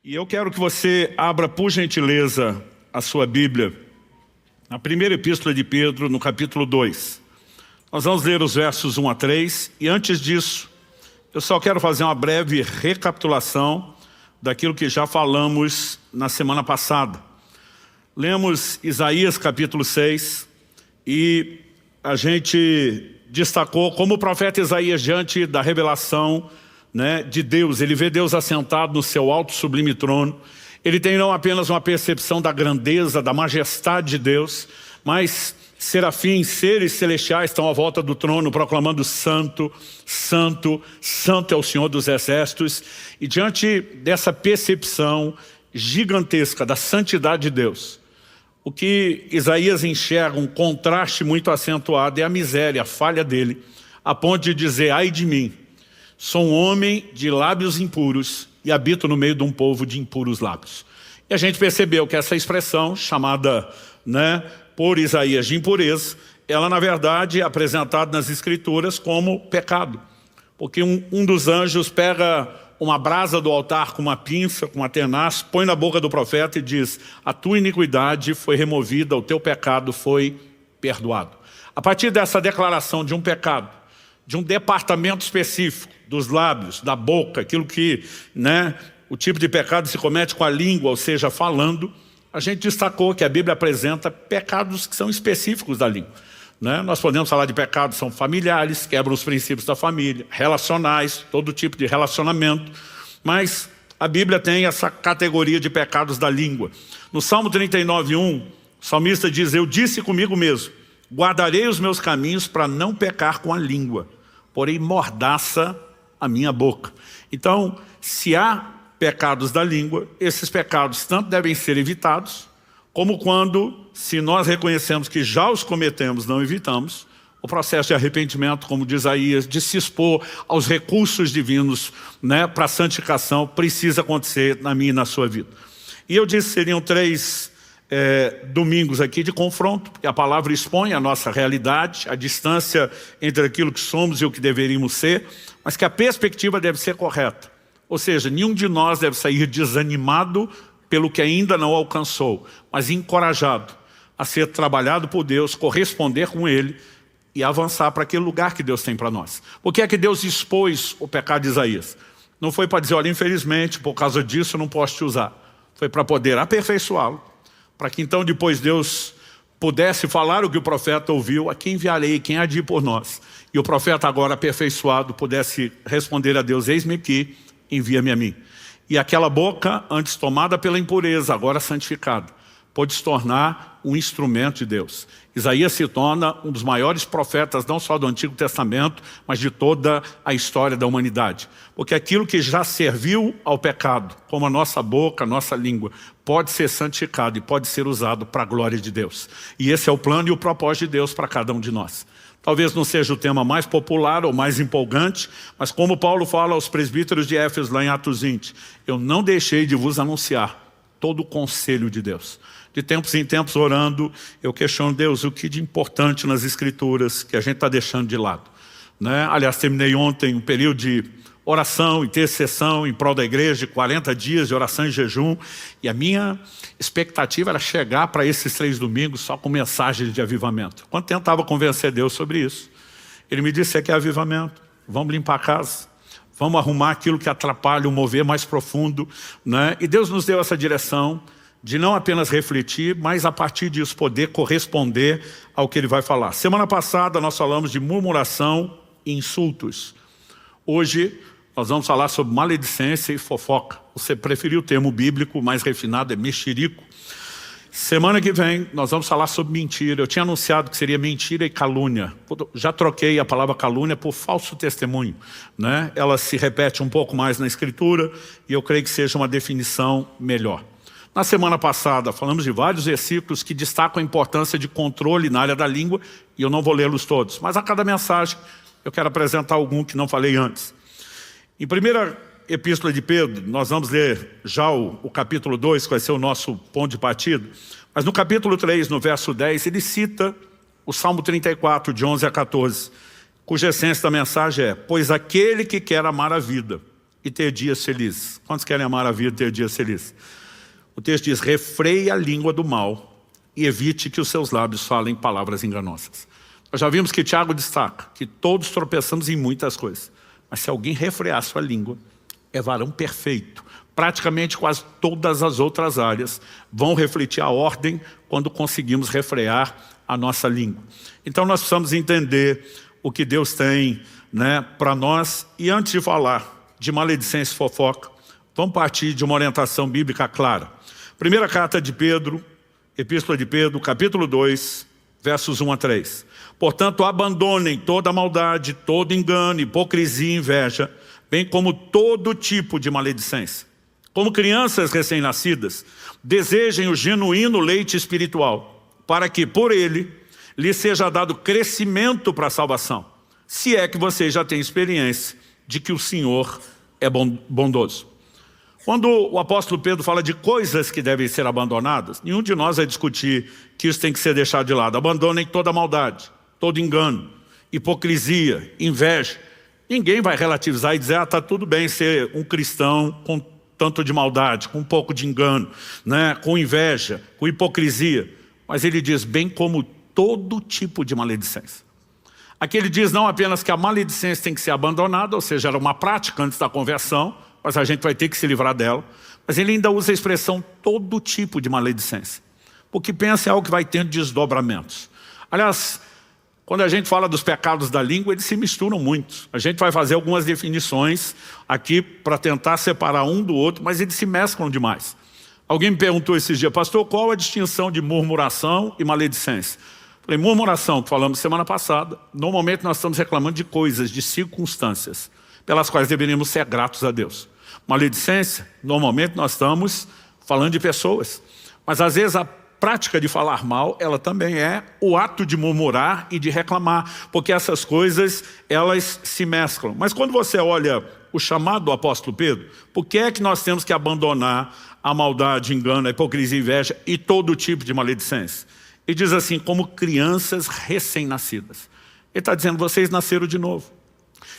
E eu quero que você abra, por gentileza, a sua Bíblia, na primeira epístola de Pedro, no capítulo 2. Nós vamos ler os versos 1 a 3, e antes disso, eu só quero fazer uma breve recapitulação daquilo que já falamos na semana passada. Lemos Isaías capítulo 6, e a gente destacou como o profeta Isaías, diante da revelação de Deus, ele vê Deus assentado no seu alto sublime trono. Ele tem não apenas uma percepção da grandeza, da majestade de Deus, mas serafins, seres celestiais estão à volta do trono proclamando santo, santo, santo é o Senhor dos exércitos. E diante dessa percepção gigantesca da santidade de Deus, o que Isaías enxerga, um contraste muito acentuado, é a miséria, a falha dele, a ponto de dizer: ai de mim, sou um homem de lábios impuros e habito no meio de um povo de impuros lábios. E a gente percebeu que essa expressão, chamada por Isaías de impureza, ela na verdade é apresentada nas Escrituras como pecado. Porque um dos anjos pega uma brasa do altar com uma pinça, com uma tenaz, põe na boca do profeta e diz: a tua iniquidade foi removida, o teu pecado foi perdoado. A partir dessa declaração de um pecado, de um departamento específico dos lábios, da boca, aquilo que o tipo de pecado se comete com a língua, ou seja, falando, a gente destacou que a Bíblia apresenta pecados que são específicos da língua. Nós podemos falar de pecados que são familiares, quebram os princípios da família, relacionais, todo tipo de relacionamento, mas a Bíblia tem essa categoria de pecados da língua. No Salmo 39:1, o salmista diz: eu disse comigo mesmo, guardarei os meus caminhos para não pecar com a língua, porém mordaça a minha boca. Então, se há pecados da língua, esses pecados tanto devem ser evitados, como quando, se nós reconhecemos que já os cometemos, não evitamos, o processo de arrependimento, como diz Isaías, de se expor aos recursos divinos para a santificação, precisa acontecer na minha e na sua vida. E eu disse que seriam 3 domingos aqui de confronto, porque a palavra expõe a nossa realidade, a distância entre aquilo que somos e o que deveríamos ser, mas que a perspectiva deve ser correta. Ou seja, nenhum de nós deve sair desanimado pelo que ainda não alcançou, mas encorajado a ser trabalhado por Deus, corresponder com Ele e avançar para aquele lugar que Deus tem para nós. Por que é que Deus expôs o pecado de Isaías? Não foi para dizer: olha, infelizmente, por causa disso eu não posso te usar. Foi para poder aperfeiçoá-lo, para que então depois Deus pudesse falar o que o profeta ouviu: a quem enviarei, quem há de ir por nós? E o profeta, agora aperfeiçoado, pudesse responder a Deus: eis-me aqui, envia-me a mim. E aquela boca, antes tomada pela impureza, agora santificada, pode se tornar um instrumento de Deus. Isaías se torna um dos maiores profetas, não só do Antigo Testamento, mas de toda a história da humanidade. Porque aquilo que já serviu ao pecado, como a nossa boca, a nossa língua, pode ser santificado e pode ser usado para a glória de Deus. E esse é o plano e o propósito de Deus para cada um de nós. Talvez não seja o tema mais popular ou mais empolgante, mas como Paulo fala aos presbíteros de Éfeso, lá em Atos 20, eu não deixei de vos anunciar todo o conselho de Deus. De tempos em tempos, orando, eu questiono: Deus, o que de importante nas Escrituras que a gente está deixando de lado? Aliás, terminei ontem um período de oração, intercessão em prol da igreja, de 40 dias de oração e jejum, e a minha expectativa era chegar para esses 3 domingos só com mensagens de avivamento. Quando tentava convencer Deus sobre isso, Ele me disse: você quer avivamento? Vamos limpar a casa, vamos arrumar aquilo que atrapalha o mover mais profundo. E Deus nos deu essa direção de não apenas refletir, mas a partir disso poder corresponder ao que Ele vai falar. Semana passada nós falamos de murmuração e insultos. Hoje nós vamos falar sobre maledicência e fofoca. Você preferiu o termo bíblico mais refinado, é mexerico. Semana que vem nós vamos falar sobre mentira. Eu tinha anunciado que seria mentira e calúnia. Já troquei a palavra calúnia por falso testemunho. Ela se repete um pouco mais na Escritura e eu creio que seja uma definição melhor. Na semana passada falamos de vários versículos que destacam a importância de controle na área da língua, e eu não vou lê-los todos, mas a cada mensagem eu quero apresentar algum que não falei antes. Em primeira epístola de Pedro, nós vamos ler já o capítulo 2, que vai ser o nosso ponto de partida, mas no capítulo 3, no verso 10, ele cita o Salmo 34, de 11 a 14, cuja essência da mensagem é: pois aquele que quer amar a vida e ter dias felizes. Quantos querem amar a vida e ter dias felizes? O texto diz, refreie a língua do mal e evite que os seus lábios falem palavras enganosas. Nós já vimos que Tiago destaca que todos tropeçamos em muitas coisas. Mas se alguém refrear sua língua, é varão perfeito. Praticamente quase todas as outras áreas vão refletir a ordem quando conseguimos refrear a nossa língua. Então nós precisamos entender o que Deus tem, né, para nós. E antes de falar de maledicência e fofoca, vamos partir de uma orientação bíblica clara. Primeira carta de Pedro, Epístola de Pedro, capítulo 2, versos 1 a 3. Portanto, abandonem toda maldade, todo engano, hipocrisia e inveja, bem como todo tipo de maledicência. Como crianças recém-nascidas, desejem o genuíno leite espiritual, para que por ele lhe seja dado crescimento para a salvação, se é que você já tem experiência de que o Senhor é bondoso. Quando o apóstolo Pedro fala de coisas que devem ser abandonadas, nenhum de nós vai discutir que isso tem que ser deixado de lado. Abandonem toda maldade, todo engano, hipocrisia, inveja. Ninguém vai relativizar e dizer, está tudo bem ser um cristão com tanto de maldade, com um pouco de engano, né, com inveja, com hipocrisia. Mas ele diz, bem como todo tipo de maledicência. Aqui ele diz não apenas que a maledicência tem que ser abandonada, ou seja, era uma prática antes da conversão, mas a gente vai ter que se livrar dela. Mas ele ainda usa a expressão todo tipo de maledicência. Porque pensa em algo que vai tendo desdobramentos. Aliás, quando a gente fala dos pecados da língua, eles se misturam muito. A gente vai fazer algumas definições aqui para tentar separar um do outro, mas eles se mesclam demais. Alguém me perguntou esses dias, pastor, qual a distinção de murmuração e maledicência? Falei, murmuração, que falamos semana passada, normalmente nós estamos reclamando de coisas, de circunstâncias, pelas quais deveríamos ser gratos a Deus. Maledicência, normalmente nós estamos falando de pessoas. Mas às vezes a prática de falar mal, ela também é o ato de murmurar e de reclamar, porque essas coisas, elas se mesclam. Mas quando você olha o chamado do apóstolo Pedro, por que é que nós temos que abandonar a maldade, engano, a hipocrisia, a inveja e todo tipo de maledicência? Ele diz assim, como crianças recém-nascidas. Ele está dizendo, vocês nasceram de novo.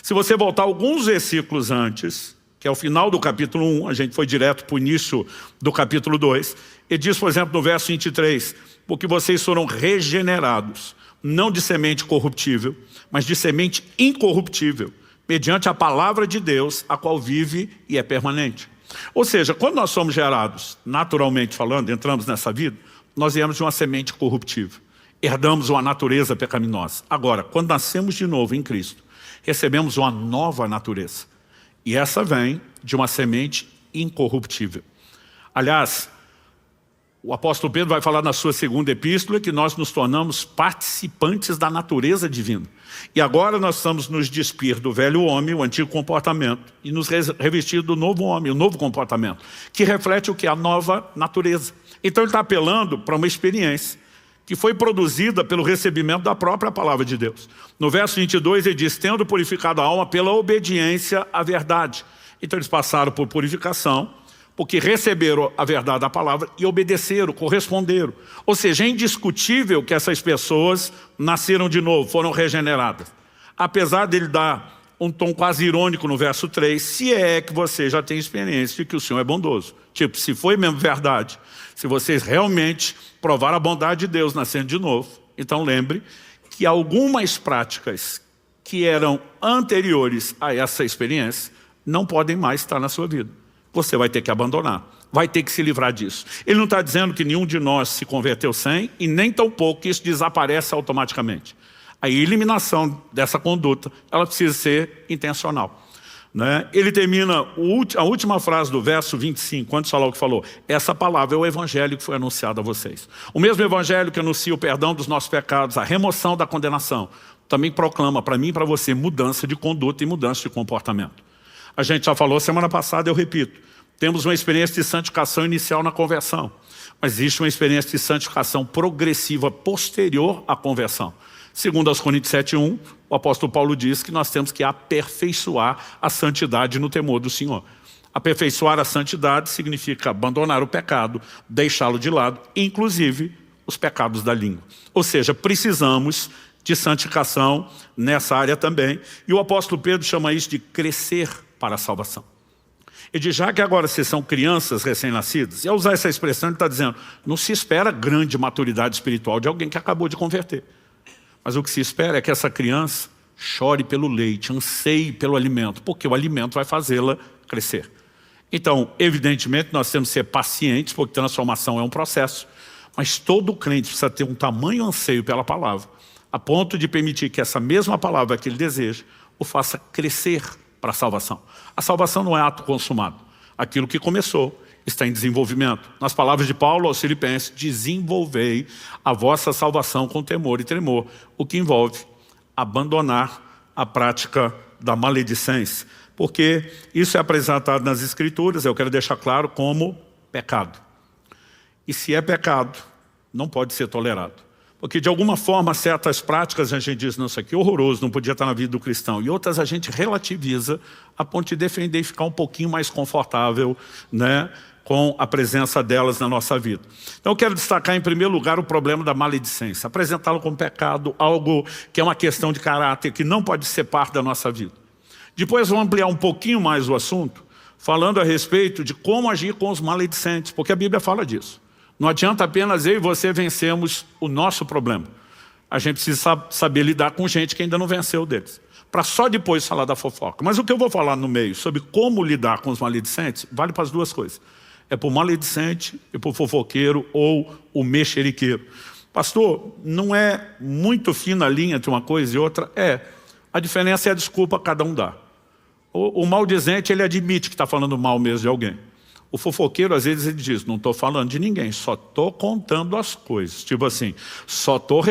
Se você voltar alguns versículos antes, que é o final do capítulo 1, a gente foi direto para o início do capítulo 2, ele diz, por exemplo, no verso 23, porque vocês foram regenerados, não de semente corruptível, mas de semente incorruptível, mediante a palavra de Deus, a qual vive e é permanente. Ou seja, quando nós somos gerados, naturalmente falando, entramos nessa vida, nós viemos de uma semente corruptível, herdamos uma natureza pecaminosa. Agora, quando nascemos de novo em Cristo, recebemos uma nova natureza. E essa vem de uma semente incorruptível. Aliás, o apóstolo Pedro vai falar na sua segunda epístola que nós nos tornamos participantes da natureza divina. E agora nós estamos nos despir do velho homem, o antigo comportamento, e nos revestir do novo homem, o novo comportamento, que reflete o que? A nova natureza. Então ele está apelando para uma experiência que foi produzida pelo recebimento da própria palavra de Deus. No verso 22 ele diz, tendo purificado a alma pela obediência à verdade. Então eles passaram por purificação, porque receberam a verdade da palavra e obedeceram, corresponderam. Ou seja, é indiscutível que essas pessoas nasceram de novo, foram regeneradas. Apesar dele dar um tom quase irônico no verso 3, se é que você já tem experiência de que o Senhor é bondoso. Tipo, se foi mesmo verdade, se vocês realmente provaram a bondade de Deus nascendo de novo, então lembre que algumas práticas que eram anteriores a essa experiência não podem mais estar na sua vida. Você vai ter que abandonar, vai ter que se livrar disso. Ele não está dizendo que nenhum de nós se converteu sem, e nem tampouco que isso desaparece automaticamente. A eliminação dessa conduta, ela precisa ser intencional. Né? Ele termina a última frase do verso 25, antes de falar o que falou. Essa palavra é o evangelho que foi anunciado a vocês. O mesmo evangelho que anuncia o perdão dos nossos pecados, a remoção da condenação, também proclama para mim e para você mudança de conduta e mudança de comportamento. A gente já falou semana passada, eu repito, temos uma experiência de santificação inicial na conversão, mas existe uma experiência de santificação progressiva posterior à conversão. Segundo aos Coríntios 7:1, o apóstolo Paulo diz que nós temos que aperfeiçoar a santidade no temor do Senhor. Aperfeiçoar a santidade significa abandonar o pecado, deixá-lo de lado, inclusive os pecados da língua. Ou seja, precisamos de santificação nessa área também. E o apóstolo Pedro chama isso de crescer para a salvação. Ele diz, já que agora vocês são crianças recém-nascidas, e ao usar essa expressão ele está dizendo, não se espera grande maturidade espiritual de alguém que acabou de converter. Mas o que se espera é que essa criança chore pelo leite, anseie pelo alimento, porque o alimento vai fazê-la crescer. Então, evidentemente, nós temos que ser pacientes, porque transformação é um processo, mas todo crente precisa ter um tamanho anseio pela palavra, a ponto de permitir que essa mesma palavra que ele deseja o faça crescer para a salvação. A salvação não é ato consumado. Aquilo que começou está em desenvolvimento. Nas palavras de Paulo aos Filipenses, desenvolvei a vossa salvação com temor e tremor, o que envolve abandonar a prática da maledicência, porque isso é apresentado nas Escrituras, eu quero deixar claro, como pecado. E se é pecado, não pode ser tolerado. Porque de alguma forma certas práticas a gente diz, não, isso aqui é horroroso, não podia estar na vida do cristão. E outras a gente relativiza a ponto de defender e ficar um pouquinho mais confortável, né, com a presença delas na nossa vida. Então eu quero destacar em primeiro lugar o problema da maledicência. Apresentá-lo como pecado, algo que é uma questão de caráter, que não pode ser parte da nossa vida. Depois vamos ampliar um pouquinho mais o assunto, falando a respeito de como agir com os maledicentes, porque a Bíblia fala disso. Não adianta apenas eu e você vencermos o nosso problema. A gente precisa saber lidar com gente que ainda não venceu deles, para só depois falar da fofoca. Mas o que eu vou falar no meio sobre como lidar com os maledicentes, vale para as duas coisas. É para o maledicente e para o fofoqueiro ou o mexeriqueiro. Pastor, não é muito fina a linha entre uma coisa e outra? É. A diferença é a desculpa que cada um dá. O maldizente, ele admite que está falando mal mesmo de alguém. O fofoqueiro, às vezes, ele diz, não estou falando de ninguém, só estou contando as coisas. Tipo assim, só estou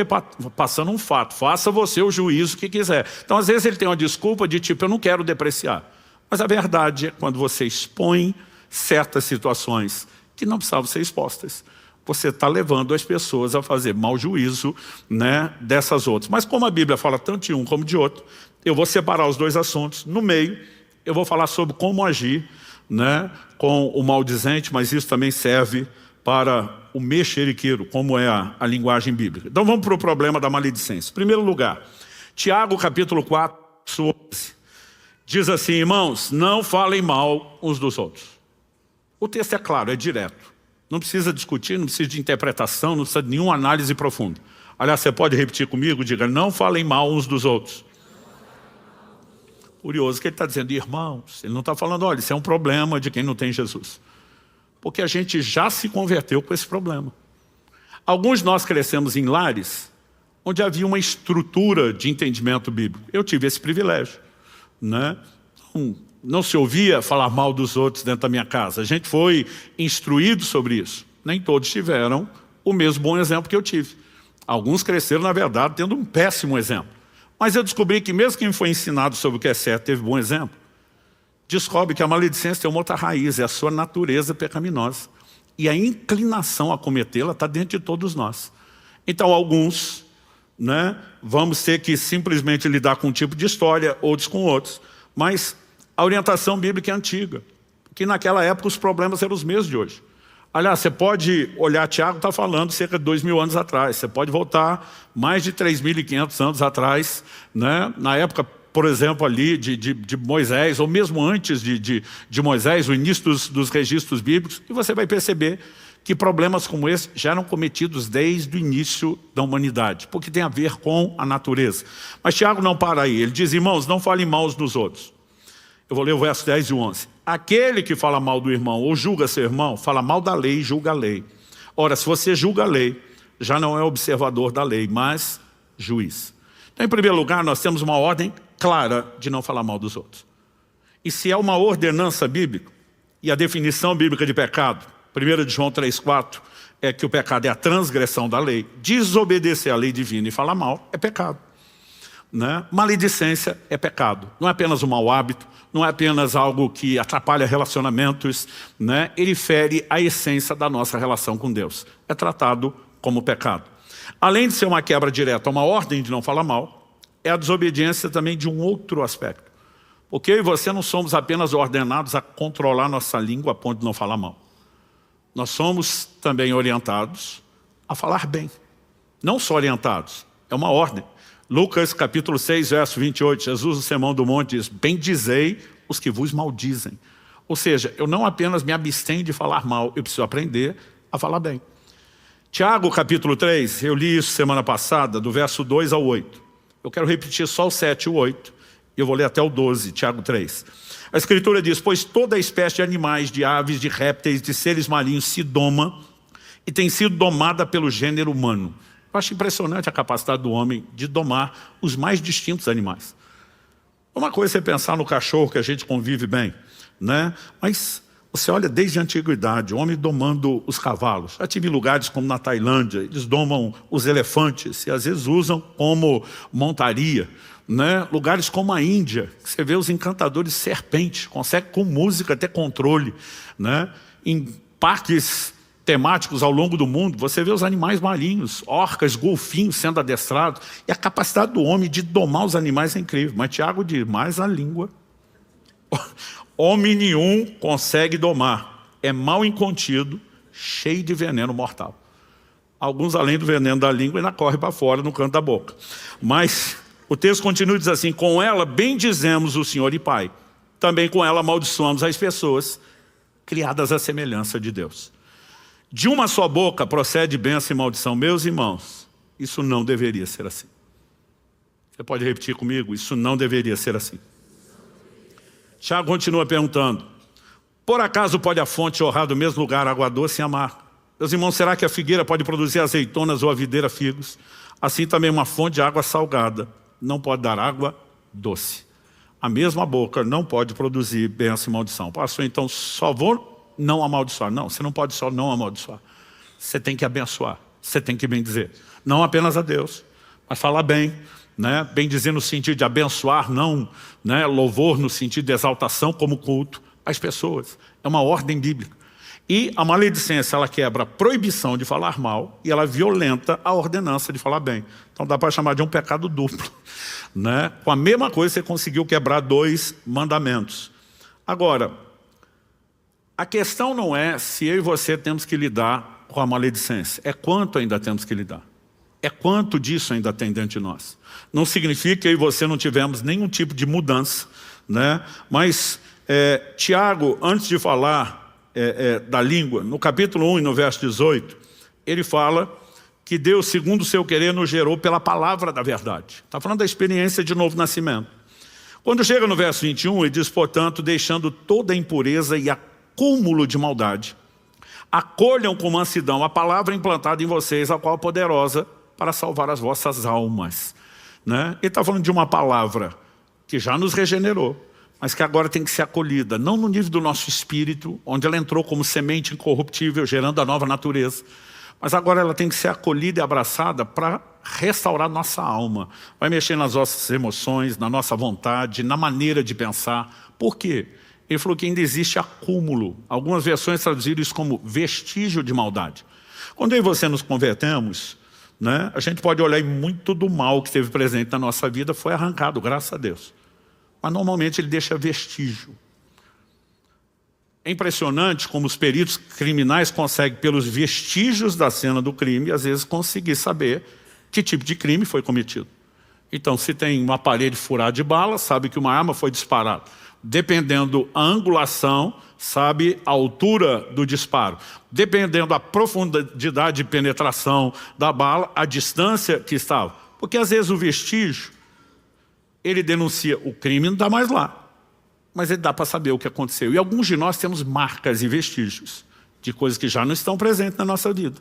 passando um fato, faça você o juízo que quiser. Então, às vezes, ele tem uma desculpa de tipo, eu não quero depreciar. Mas a verdade é quando você expõe certas situações que não precisavam ser expostas. Você está levando as pessoas a fazer mau juízo, né, dessas outras. Mas como a Bíblia fala tanto de um como de outro, eu vou separar os dois assuntos. No meio, eu vou falar sobre como agir, né, com o maldizente, mas isso também serve para o mexeriqueiro, como é a linguagem bíblica. Então vamos para o problema da maledicência. Em primeiro lugar, Tiago capítulo 4, 11, diz assim, irmãos, não falem mal uns dos outros. O texto é claro, é direto. Não precisa discutir, não precisa de interpretação, não precisa de nenhuma análise profunda. Aliás, você pode repetir comigo, diga, não falem mal uns dos outros. Curioso que ele está dizendo, irmãos, ele não está falando, olha, isso é um problema de quem não tem Jesus. Porque a gente já se converteu com esse problema. Alguns de nós crescemos em lares onde havia uma estrutura de entendimento bíblico. Eu tive esse privilégio, né? Não se ouvia falar mal dos outros dentro da minha casa. A gente foi instruído sobre isso. Nem todos tiveram o mesmo bom exemplo que eu tive. Alguns cresceram, na verdade, tendo um péssimo exemplo. Mas eu descobri que mesmo quem foi ensinado sobre o que é certo, teve bom exemplo, descobre que a maledicência tem uma outra raiz, é a sua natureza pecaminosa. E a inclinação a cometê-la está dentro de todos nós. Então alguns, né, vamos ter que simplesmente lidar com um tipo de história, outros com outros. Mas a orientação bíblica é antiga, porque naquela época os problemas eram os mesmos de hoje. Aliás, você pode olhar, Tiago está falando cerca de 2.000 anos atrás, você pode voltar mais de 3.500 anos atrás, né? Na época, por exemplo, ali de Moisés, ou mesmo antes de Moisés, o início dos registros bíblicos, e você vai perceber que problemas como esse já eram cometidos desde o início da humanidade, porque tem a ver com a natureza. Mas Tiago não para aí, ele diz, irmãos, não falem mal uns dos outros. Eu vou ler o verso 10 e 11. Aquele que fala mal do irmão ou julga seu irmão, fala mal da lei e julga a lei. Ora, se você julga a lei, já não é observador da lei, mas juiz. Então, em primeiro lugar, nós temos uma ordem clara de não falar mal dos outros. E se é uma ordenança bíblica, e a definição bíblica de pecado, 1 de João 3,4, é que o pecado é a transgressão da lei. Desobedecer à lei divina e falar mal é pecado. Né? Maledicência é pecado, não é apenas um mau hábito, não é apenas algo que atrapalha relacionamentos, né? Ele fere a essência da nossa relação com Deus, é tratado como pecado. Além de ser uma quebra direta, uma ordem de não falar mal, é a desobediência também de um outro aspecto, porque eu e você não somos apenas ordenados a controlar nossa língua a ponto de não falar mal, nós somos também orientados a falar bem, não só orientados, é uma ordem. Lucas capítulo 6, verso 28, Jesus no Sermão do Monte diz, bendizei os que vos maldizem, Ou seja, eu não apenas me abstenho de falar mal, eu preciso aprender a falar bem. Tiago, capítulo 3, eu li isso semana passada, do verso 2 ao 8. Eu quero repetir só o 7 e o 8. Eu vou ler até o 12, Tiago 3. A Escritura diz: pois toda espécie de animais, de aves, de répteis, de seres marinhos se doma e tem sido domada pelo gênero humano. Eu acho impressionante a capacidade do homem de domar os mais distintos animais. Uma coisa é você pensar no cachorro, que a gente convive bem, né? Mas você olha desde a antiguidade, o homem domando os cavalos. Já tive lugares como na Tailândia, eles domam os elefantes e às vezes usam como montaria, né? Lugares como a Índia, você vê os encantadores de serpente, consegue com música ter controle, né? Em parques temáticos ao longo do mundo, você vê os animais marinhos, orcas, golfinhos sendo adestrados, e a capacidade do homem de domar os animais é incrível. Mas Tiago diz, mais a língua. Homem nenhum consegue domar, é mal incontido, cheio de veneno mortal. Alguns, além do veneno da língua, ainda correm para fora no canto da boca. Mas o texto continua e diz assim: com ela bendizemos o Senhor e Pai, também com ela amaldiçoamos as pessoas criadas à semelhança de Deus. De uma só boca procede bênção e maldição. Meus irmãos, isso não deveria ser assim. Você pode repetir comigo? Isso não deveria ser assim. Tiago continua perguntando: por acaso pode a fonte jorrar do mesmo lugar água doce e amarga? Meus irmãos, será que a figueira pode produzir azeitonas ou a videira figos? Assim também uma fonte de água salgada não pode dar água doce. A mesma boca não pode produzir bênção e maldição. Pastor, então só vou não amaldiçoar. Não, você não pode só não amaldiçoar. Você tem que abençoar, você tem que bendizer. Não apenas a Deus, mas falar bem, né? Bem dizer no sentido de abençoar, não, né? Louvor no sentido de exaltação como culto às pessoas. É uma ordem bíblica. E a maledicência, ela quebra a proibição de falar mal e ela violenta a ordenança de falar bem. Então dá para chamar de um pecado duplo, né? Com a mesma coisa você conseguiu quebrar 2 mandamentos. Agora, a questão não é se eu e você temos que lidar com a maledicência, é quanto ainda temos que lidar. É quanto disso ainda tem dentro de nós. Não significa que eu e você não tivemos nenhum tipo de mudança, né? Mas Tiago, antes de falar da língua, no capítulo 1 e no verso 18, ele fala que Deus, segundo o seu querer, nos gerou pela palavra da verdade. Está falando da experiência de novo nascimento. Quando chega no verso 21, ele diz: portanto, deixando toda a impureza e acúmulo de maldade, acolham com mansidão a palavra implantada em vocês, a qual é poderosa para salvar as vossas almas. Né? Ele está falando de uma palavra que já nos regenerou, mas que agora tem que ser acolhida, não no nível do nosso espírito, onde ela entrou como semente incorruptível, gerando a nova natureza, mas agora ela tem que ser acolhida e abraçada para restaurar nossa alma. Vai mexer nas nossas emoções, na nossa vontade, na maneira de pensar. Por quê? Ele falou que ainda existe acúmulo. Algumas versões traduziram isso como vestígio de maldade. Quando eu e você nos convertemos, né, a gente pode olhar e muito do mal que esteve presente na nossa vida foi arrancado, graças a Deus. Mas normalmente ele deixa vestígio. É impressionante como os peritos criminais conseguem, pelos vestígios da cena do crime, às vezes conseguir saber que tipo de crime foi cometido. Então, se tem uma parede furada de bala, sabe que uma arma foi disparada. Dependendo a angulação, sabe a altura do disparo. Dependendo da profundidade de penetração da bala, a distância que estava. Porque às vezes o vestígio, ele denuncia o crime, não está mais lá. Mas ele dá para saber o que aconteceu. E alguns de nós temos marcas e vestígios de coisas que já não estão presentes na nossa vida,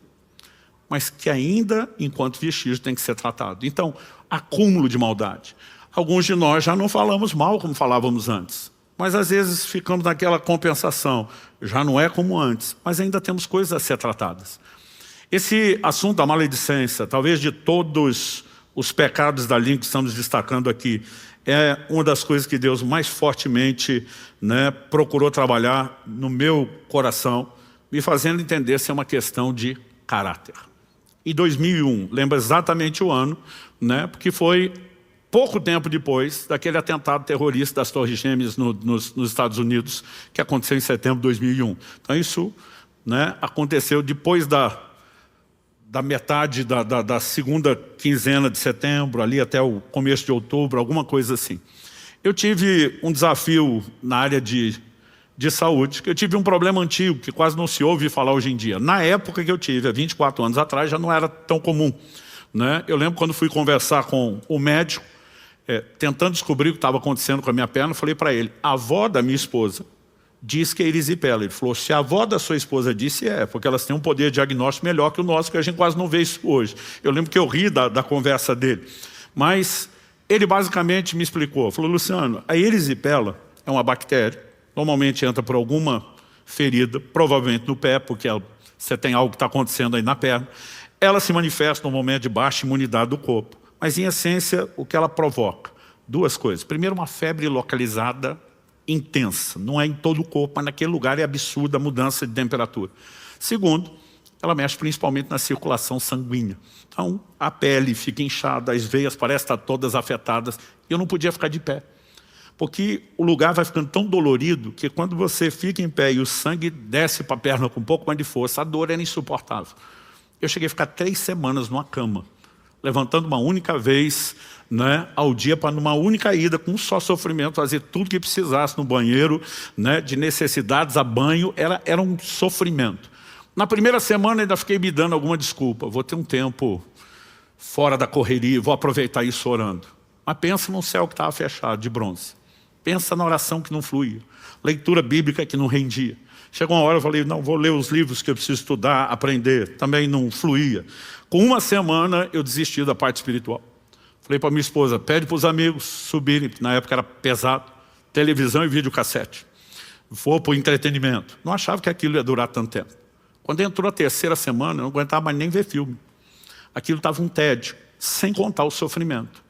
mas que ainda, enquanto vestígio, tem que ser tratado. Então, acúmulo de maldade. Alguns de nós já não falamos mal como falávamos antes, mas às vezes ficamos naquela compensação. Já não é como antes, mas ainda temos coisas a ser tratadas. Esse assunto da maledicência, talvez de todos os pecados da língua que estamos destacando aqui, é uma das coisas que Deus mais fortemente, né, procurou trabalhar no meu coração, me fazendo entender se é uma questão de caráter. Em 2001, lembra exatamente o ano, né, porque foi pouco tempo depois daquele atentado terrorista das Torres Gêmeas nos Estados Unidos, que aconteceu em setembro de 2001. Então isso, né, aconteceu depois da metade da segunda quinzena de setembro, ali até o começo de outubro, alguma coisa assim. Eu tive um desafio na área de de saúde, que eu tive um problema antigo, que quase não se ouve falar hoje em dia. Na época que eu tive, há 24 anos atrás, já não era tão comum, né? Eu lembro quando fui conversar com o médico, tentando descobrir o que estava acontecendo com a minha perna, eu falei para ele, a avó da minha esposa diz que é erisipela. Ele falou, se a avó da sua esposa disse, porque elas têm um poder diagnóstico melhor que o nosso, que a gente quase não vê isso hoje. Eu lembro que eu ri da conversa dele. Mas ele basicamente me explicou, falou, Luciano, a erisipela é uma bactéria, normalmente entra por alguma ferida, provavelmente no pé, porque você tem algo que está acontecendo aí na perna. Ela se manifesta no momento de baixa imunidade do corpo. Mas, em essência, o que ela provoca? Duas coisas. Primeiro, uma febre localizada intensa. Não é em todo o corpo, mas naquele lugar é absurda a mudança de temperatura. Segundo, ela mexe principalmente na circulação sanguínea. Então, a pele fica inchada, as veias parecem estar todas afetadas. E eu não podia ficar de pé. Porque o lugar vai ficando tão dolorido que quando você fica em pé e o sangue desce para a perna com um pouco mais de força, a dor era insuportável. Eu cheguei a ficar 3 semanas numa cama, levantando uma única vez, né, ao dia, para numa única ida, com um só sofrimento, fazer tudo que precisasse no banheiro, né, de necessidades a banho, era um sofrimento. Na primeira semana ainda fiquei me dando alguma desculpa, vou ter um tempo fora da correria, vou aproveitar isso orando. Mas pensa no céu que estava fechado, de bronze. Pensa na oração que não fluía, leitura bíblica que não rendia. Chegou uma hora eu falei, não, vou ler os livros que eu preciso estudar, aprender. Também não fluía. Com uma semana eu desisti da parte espiritual. Falei para minha esposa, pede para os amigos subirem, na época era pesado, televisão e videocassete. Vou para o entretenimento. Não achava que aquilo ia durar tanto tempo. Quando entrou a terceira semana, eu não aguentava mais nem ver filme. Aquilo estava um tédio, sem contar o sofrimento.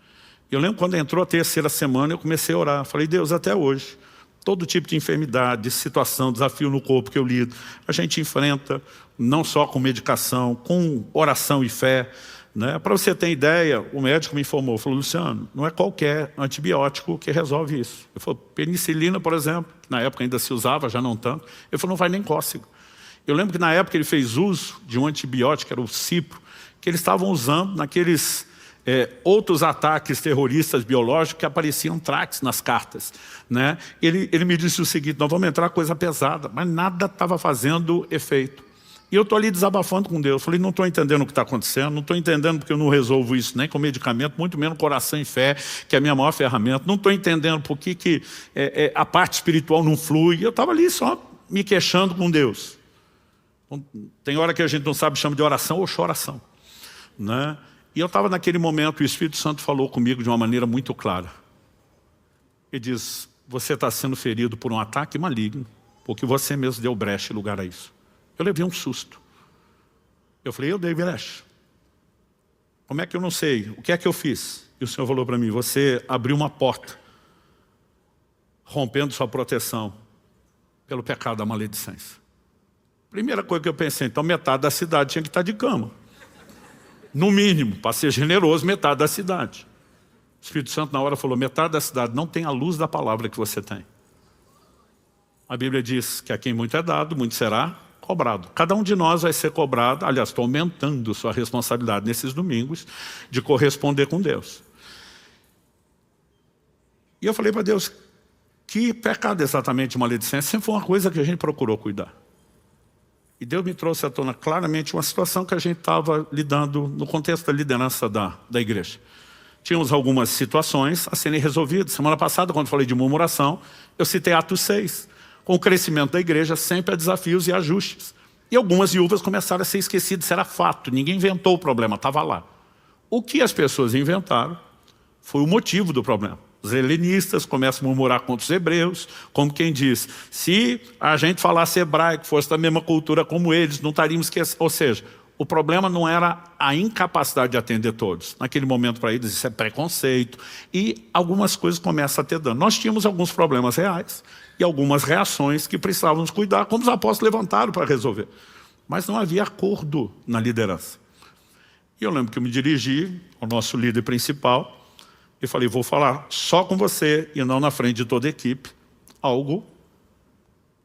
Eu lembro quando entrou a terceira semana, eu comecei a orar. Falei, Deus, até hoje, todo tipo de enfermidade, de situação, desafio no corpo que eu lido, a gente enfrenta, não só com medicação, com oração e fé, né? Para você ter ideia, o médico me informou, falou, Luciano, não é qualquer antibiótico que resolve isso. Ele falou, penicilina, por exemplo, que na época ainda se usava, já não tanto. Ele falou, não vai nem cócega. Eu lembro que na época ele fez uso de um antibiótico, que era o cipro, que eles estavam usando naqueles outros ataques terroristas biológicos que apareciam traques nas cartas, né? Ele me disse o seguinte, nós vamos entrar coisa pesada, mas nada estava fazendo efeito. E eu estou ali desabafando com Deus. Falei, não estou entendendo o que está acontecendo, não estou entendendo porque eu não resolvo isso nem com medicamento, muito menos coração e fé, que é a minha maior ferramenta. Não estou entendendo por que a parte espiritual não flui. Eu estava ali só me queixando com Deus. Tem hora que a gente não sabe, chama de oração ou choração, né? E eu estava naquele momento, o Espírito Santo falou comigo de uma maneira muito clara. Ele diz, você está sendo ferido por um ataque maligno, porque você mesmo deu brecha e lugar a isso. Eu levei um susto. Eu falei, eu dei brecha. Como é que eu não sei? O que é que eu fiz? E o Senhor falou para mim, você abriu uma porta, rompendo sua proteção pelo pecado da maledicência. Primeira coisa que eu pensei, então metade da cidade tinha que estar de cama. No mínimo, para ser generoso, metade da cidade. O Espírito Santo na hora falou, metade da cidade não tem a luz da palavra que você tem. A Bíblia diz que a quem muito é dado, muito será cobrado. Cada um de nós vai ser cobrado, aliás, estou aumentando sua responsabilidade nesses domingos, de corresponder com Deus. E eu falei para Deus, que pecado exatamente maledicência? Sempre foi uma coisa que a gente procurou cuidar. E Deus me trouxe à tona claramente uma situação que a gente estava lidando no contexto da liderança da igreja. Tínhamos algumas situações a serem resolvidas. Semana passada, quando falei de murmuração, eu citei Atos 6. Com o crescimento da igreja, sempre há desafios e ajustes. E algumas viúvas começaram a ser esquecidas, isso era fato. Ninguém inventou o problema, estava lá. O que as pessoas inventaram foi o motivo do problema. Os helenistas começam a murmurar contra os hebreus, como quem diz, se a gente falasse hebraico, fosse da mesma cultura como eles, não estaríamos esquecendo. Ou seja, o problema não era a incapacidade de atender todos. Naquele momento para eles isso é preconceito. E algumas coisas começam a ter dano. Nós tínhamos alguns problemas reais e algumas reações que precisávamos cuidar, como os apóstolos levantaram para resolver. Mas não havia acordo na liderança. E eu lembro que eu me dirigi ao nosso líder principal e falei, vou falar só com você e não na frente de toda a equipe, algo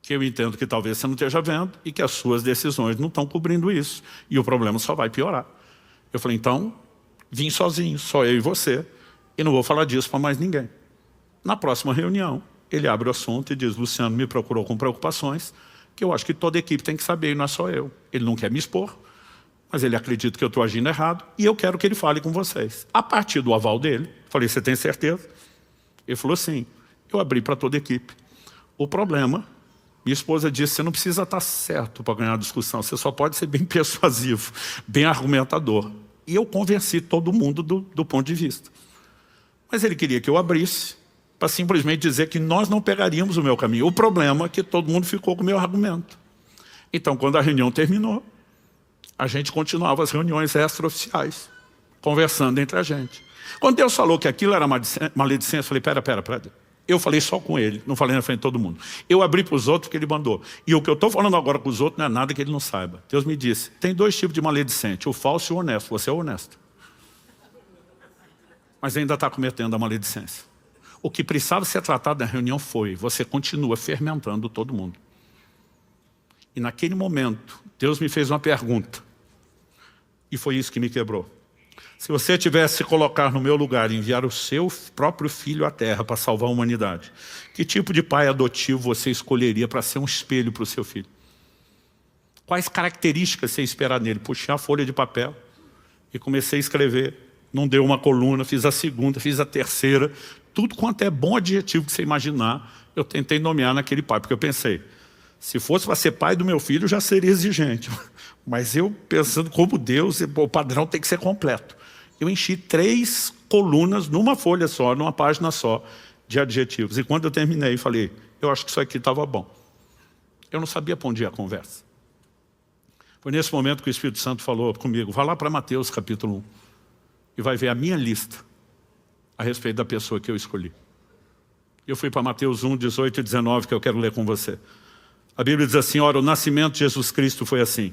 que eu entendo que talvez você não esteja vendo e que as suas decisões não estão cobrindo isso. E o problema só vai piorar. Eu falei, então, vim sozinho, só eu e você, e não vou falar disso para mais ninguém. Na próxima reunião, ele abre o assunto e diz: Luciano me procurou com preocupações, que eu acho que toda a equipe tem que saber, e não é só eu. Ele não quer me expor, mas ele acredita que eu estou agindo errado, e eu quero que ele fale com vocês. A partir do aval dele, falei: você tem certeza? Ele falou: sim. Eu abri para toda a equipe. O problema, minha esposa disse: você não precisa estar certo para ganhar a discussão, você só pode ser bem persuasivo, bem argumentador. E eu convenci todo mundo do ponto de vista. Mas ele queria que eu abrisse para simplesmente dizer que nós não pegaríamos o meu caminho. O problema é que todo mundo ficou com o meu argumento. Então, quando a reunião terminou, a gente continuava as reuniões extraoficiais, conversando entre a gente. Quando Deus falou que aquilo era maledicência, eu falei: pera. Eu falei só com ele, não falei na frente de todo mundo. Eu abri para os outros que ele mandou. E o que eu estou falando agora com os outros não é nada que ele não saiba. Deus me disse: tem 2 tipos de maledicente, o falso e o honesto. Você é honesto, mas ainda está cometendo a maledicência. O que precisava ser tratado na reunião foi: você continua fermentando todo mundo. E naquele momento, Deus me fez uma pergunta, e foi isso que me quebrou. Se você tivesse se colocar no meu lugar e enviar o seu próprio filho à terra para salvar a humanidade, que tipo de pai adotivo você escolheria para ser um espelho para o seu filho? Quais características você esperar nele? Puxei a folha de papel e comecei a escrever. Não deu uma coluna, fiz a segunda, fiz a terceira. Tudo quanto é bom adjetivo que você imaginar, eu tentei nomear naquele pai, porque eu pensei: se fosse para ser pai do meu filho, já seria exigente. Mas eu, pensando como Deus, o padrão tem que ser completo. Eu enchi 3 colunas numa folha só, numa página só, de adjetivos. E quando eu terminei, falei: eu acho que isso aqui estava bom. Eu não sabia para onde ia a conversa. Foi nesse momento que o Espírito Santo falou comigo: vai lá para Mateus capítulo 1 e vai ver a minha lista a respeito da pessoa que eu escolhi. Eu fui para Mateus 1, 18 e 19, que eu quero ler com você. A Bíblia diz assim: ora, o nascimento de Jesus Cristo foi assim.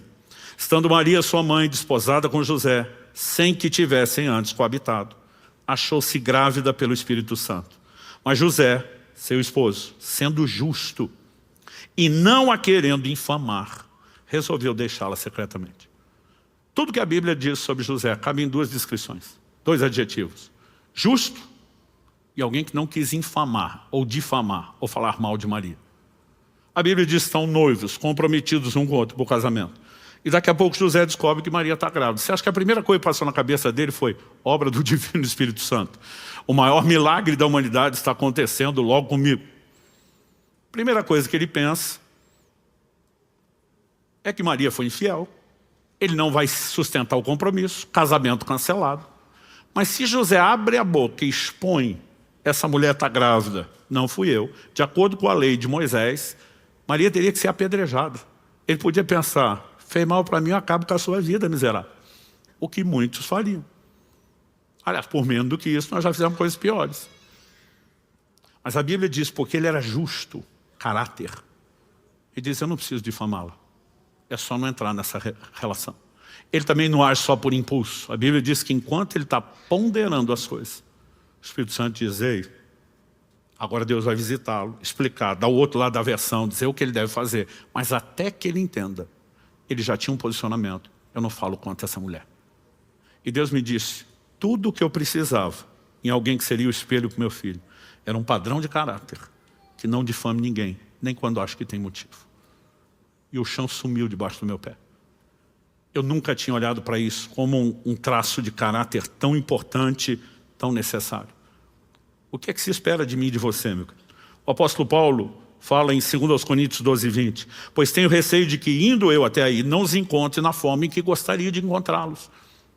Estando Maria, sua mãe, desposada com José, sem que tivessem antes coabitado, achou-se grávida pelo Espírito Santo. Mas José, seu esposo, sendo justo e não a querendo infamar, resolveu deixá-la secretamente. Tudo que a Bíblia diz sobre José cabe em 2 descrições, 2 adjetivos: justo e alguém que não quis infamar, ou difamar, ou falar mal de Maria. A Bíblia diz que estão noivos, comprometidos um com o outro por casamento. E daqui a pouco José descobre que Maria está grávida. Você acha que a primeira coisa que passou na cabeça dele foi: obra do Divino Espírito Santo? O maior milagre da humanidade está acontecendo logo comigo. Primeira coisa que ele pensa é que Maria foi infiel. Ele não vai sustentar o compromisso, casamento cancelado. Mas se José abre a boca e expõe: essa mulher está grávida, não fui eu, de acordo com a lei de Moisés, Maria teria que ser apedrejada. Ele podia pensar: fez mal para mim, eu acabo com a sua vida, miserável. O que muitos fariam. Aliás, por menos do que isso, nós já fizemos coisas piores. Mas a Bíblia diz: porque ele era justo, caráter. Ele diz: eu não preciso difamá-la. É só não entrar nessa relação. Ele também não age só por impulso. A Bíblia diz que enquanto ele está ponderando as coisas, o Espírito Santo diz: ei, agora Deus vai visitá-lo, explicar, dar o outro lado da versão, dizer o que ele deve fazer. Mas até que ele entenda, ele já tinha um posicionamento: eu não falo contra essa mulher. E Deus me disse: tudo o que eu precisava em alguém que seria o espelho para o meu filho era um padrão de caráter que não difame ninguém, nem quando acho que tem motivo. E o chão sumiu debaixo do meu pé. Eu nunca tinha olhado para isso como um traço de caráter tão importante, tão necessário. O que é que se espera de mim e de você, meu querido? O apóstolo Paulo fala em 2 Coríntios 12, 20. Pois tenho receio de que, indo eu até aí, não os encontre na forma em que gostaria de encontrá-los.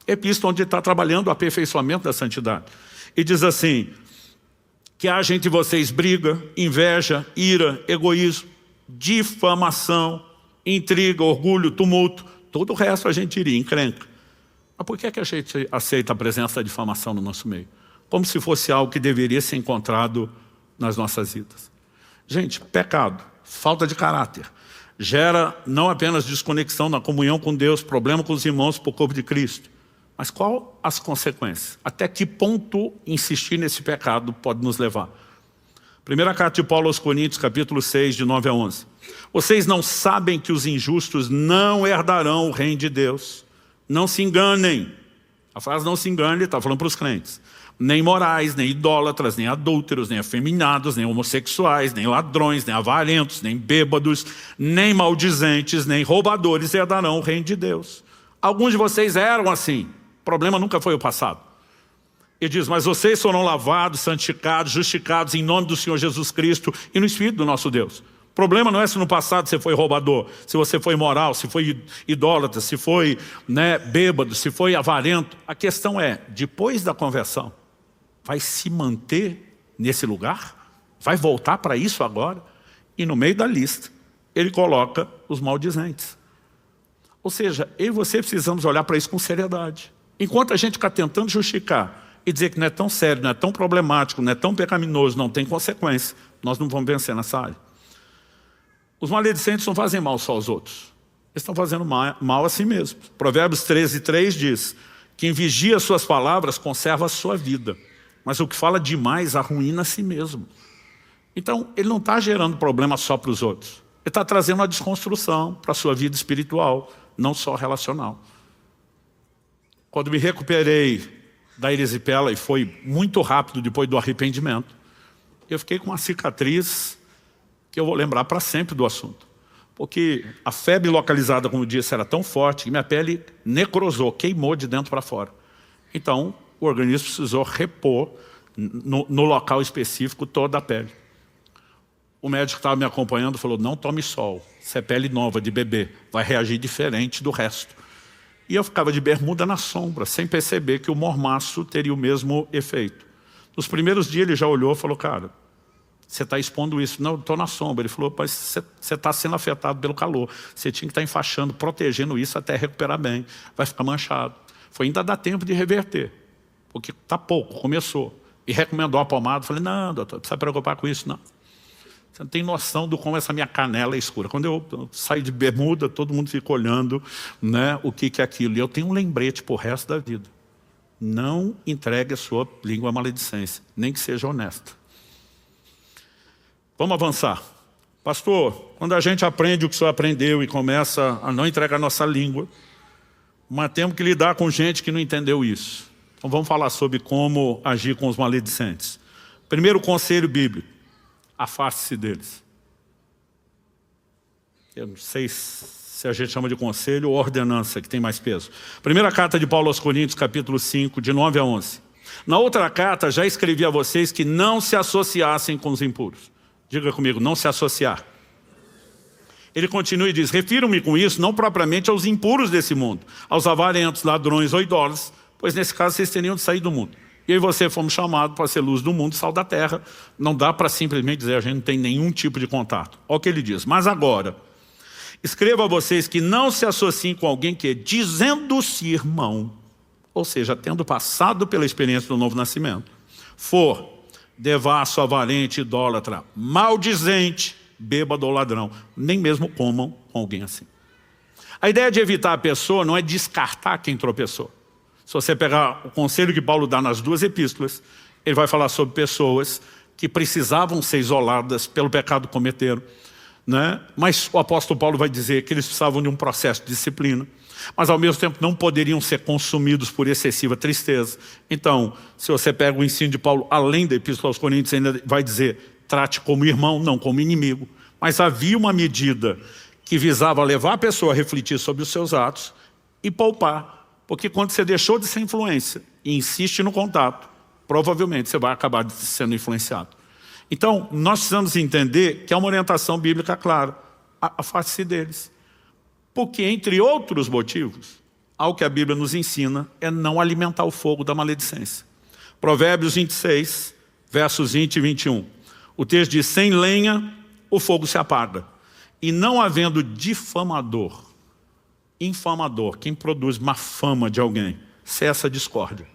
Epístola onde está trabalhando o aperfeiçoamento da santidade. E diz assim: que haja entre vocês briga, inveja, ira, egoísmo, difamação, intriga, orgulho, tumulto. Todo o resto a gente iria, encrenca. Mas por que a gente aceita a presença da difamação no nosso meio? Como se fosse algo que deveria ser encontrado nas nossas vidas. Gente, pecado, falta de caráter, gera não apenas desconexão na comunhão com Deus, problema com os irmãos por corpo de Cristo. Mas qual as consequências? Até que ponto insistir nesse pecado pode nos levar? Primeira carta de Paulo aos Coríntios, capítulo 6, de 9 a 11. Vocês não sabem que os injustos não herdarão o reino de Deus? Não se enganem. A frase não se engane está falando para os crentes. nem imorais, nem idólatras, nem adúlteros, nem afeminados, nem homossexuais, nem ladrões, nem avarentos, nem bêbados, nem maldizentes, nem roubadores herdarão o reino de Deus. Alguns de vocês eram assim. O problema nunca foi o passado. Ele diz, mas vocês foram lavados, santificados, justificados em nome do Senhor Jesus Cristo e no Espírito do nosso Deus. O problema não é se no passado você foi roubador, se você foi imoral, se foi idólatra, se foi bêbado, se foi avarento. A questão é, depois da conversão, vai se manter nesse lugar? Vai voltar para isso agora? E no meio da lista, ele coloca os maldizentes. Ou seja, eu e você precisamos olhar para isso com seriedade. Enquanto a gente fica tentando justificar e dizer que não é tão sério, não é tão problemático, não é tão pecaminoso, não tem consequência, nós não vamos vencer nessa área. Os maledicentes não fazem mal só aos outros. Eles estão fazendo mal a si mesmos. Provérbios 13:3 diz, quem vigia suas palavras conserva a sua vida, mas o que fala demais arruína a si mesmo. Então, ele não está gerando problema só para os outros. Ele está trazendo uma desconstrução para a sua vida espiritual, não só relacional. Quando me recuperei da erisipela, e foi muito rápido depois do arrependimento, eu fiquei com uma cicatriz que eu vou lembrar para sempre do assunto. Porque a febre localizada, como eu disse, era tão forte que minha pele necrosou, queimou de dentro para fora. Então, o organismo precisou repor no local específico toda a pele. O médico que estava me acompanhando falou, não tome sol, isso é pele nova de bebê, vai reagir diferente do resto. E eu ficava de bermuda na sombra, sem perceber que o mormaço teria o mesmo efeito. Nos primeiros dias ele já olhou e falou, cara, você está expondo isso. Não, eu estou na sombra. Ele falou, mas você está sendo afetado pelo calor. Você tinha que estar enfaixando, protegendo isso até recuperar bem. Vai ficar manchado. Foi ainda dá tempo de reverter, porque está pouco, começou. E recomendou a pomada. Falei, não, doutor, não precisa preocupar com isso, não. Você não tem noção do como essa minha canela é escura. Quando eu saio de bermuda, todo mundo fica olhando, né, o que é aquilo. E eu tenho um lembrete para o resto da vida. Não entregue a sua língua à maledicência, nem que seja honesta. Vamos avançar. Pastor, quando a gente aprende o que o senhor aprendeu e começa a não entregar a nossa língua, mas temos que lidar com gente que não entendeu isso. Então vamos falar sobre como agir com os maledicentes. Primeiro conselho bíblico, afaste-se deles. Eu não sei se a gente chama de conselho ou ordenança, que tem mais peso. Primeira carta de Paulo aos Coríntios, capítulo 5, de 9 a 11. Na outra carta, já escrevi a vocês que não se associassem com os impuros. Diga comigo, não se associar. Ele continua e diz, refiro-me com isso não propriamente aos impuros desse mundo, aos avarentos, ladrões ou idólatras, pois nesse caso vocês teriam de sair do mundo. E eu e você fomos chamados para ser luz do mundo, sal da terra. Não dá para simplesmente dizer, a gente não tem nenhum tipo de contato. Olha o que ele diz, mas agora, escrevo a vocês que não se associem com alguém que, dizendo-se irmão, ou seja, tendo passado pela experiência do novo nascimento, for devasso, avarente, idólatra, maldizente, bêbado ou ladrão. Nem mesmo comam com alguém assim. A ideia de evitar a pessoa não é descartar quem tropeçou. Se você pegar o conselho que Paulo dá nas duas epístolas, ele vai falar sobre pessoas que precisavam ser isoladas pelo pecado que cometeram, né? Mas o apóstolo Paulo vai dizer que eles precisavam de um processo de disciplina, mas ao mesmo tempo não poderiam ser consumidos por excessiva tristeza. Então, se você pega o ensino de Paulo, além da epístola aos Coríntios, ainda vai dizer, trate como irmão, não como inimigo. Mas havia uma medida que visava levar a pessoa a refletir sobre os seus atos e poupar. Porque quando você deixou de ser influência e insiste no contato, provavelmente você vai acabar sendo influenciado. Então, nós precisamos entender que é uma orientação bíblica clara. Afaste-se deles. Porque, entre outros motivos, algo que a Bíblia nos ensina é não alimentar o fogo da maledicência. Provérbios 26, versos 20 e 21. O texto diz, sem lenha o fogo se apaga. E não havendo difamador, infamador, quem produz má fama de alguém, cessa a discórdia.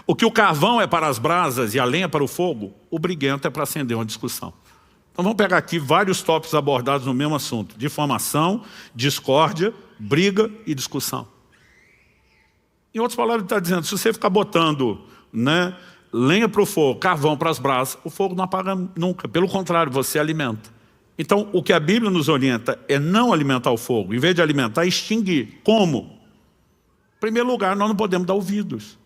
O que o carvão é para as brasas e a lenha para o fogo, o briguento é para acender uma discussão. Então vamos pegar aqui vários tópicos abordados no mesmo assunto. Difamação, discórdia, briga e discussão. Em outras palavras, ele está dizendo, se você ficar botando, né, lenha para o fogo, carvão para as brasas, o fogo não apaga nunca. Pelo contrário, você alimenta. Então, o que a Bíblia nos orienta é não alimentar o fogo. Em vez de alimentar, extinguir. Como? Em primeiro lugar, nós não podemos dar ouvidos.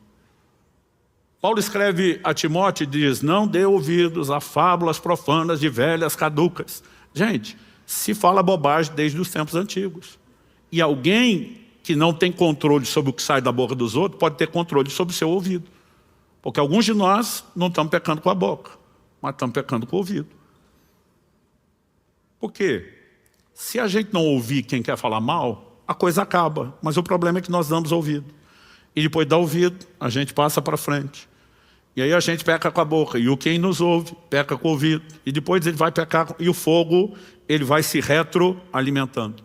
Paulo escreve a Timóteo e diz, não dê ouvidos a fábulas profanas de velhas caducas. Gente, se fala bobagem desde os tempos antigos. E alguém que não tem controle sobre o que sai da boca dos outros pode ter controle sobre o seu ouvido. Porque alguns de nós não estamos pecando com a boca, mas estamos pecando com o ouvido. Por quê? Se a gente não ouvir quem quer falar mal, a coisa acaba. Mas o problema é que nós damos ouvido. E depois dá ouvido, a gente passa para frente. E aí a gente peca com a boca. E o quem nos ouve, peca com o ouvido. E depois ele vai pecar, e o fogo, ele vai se retroalimentando.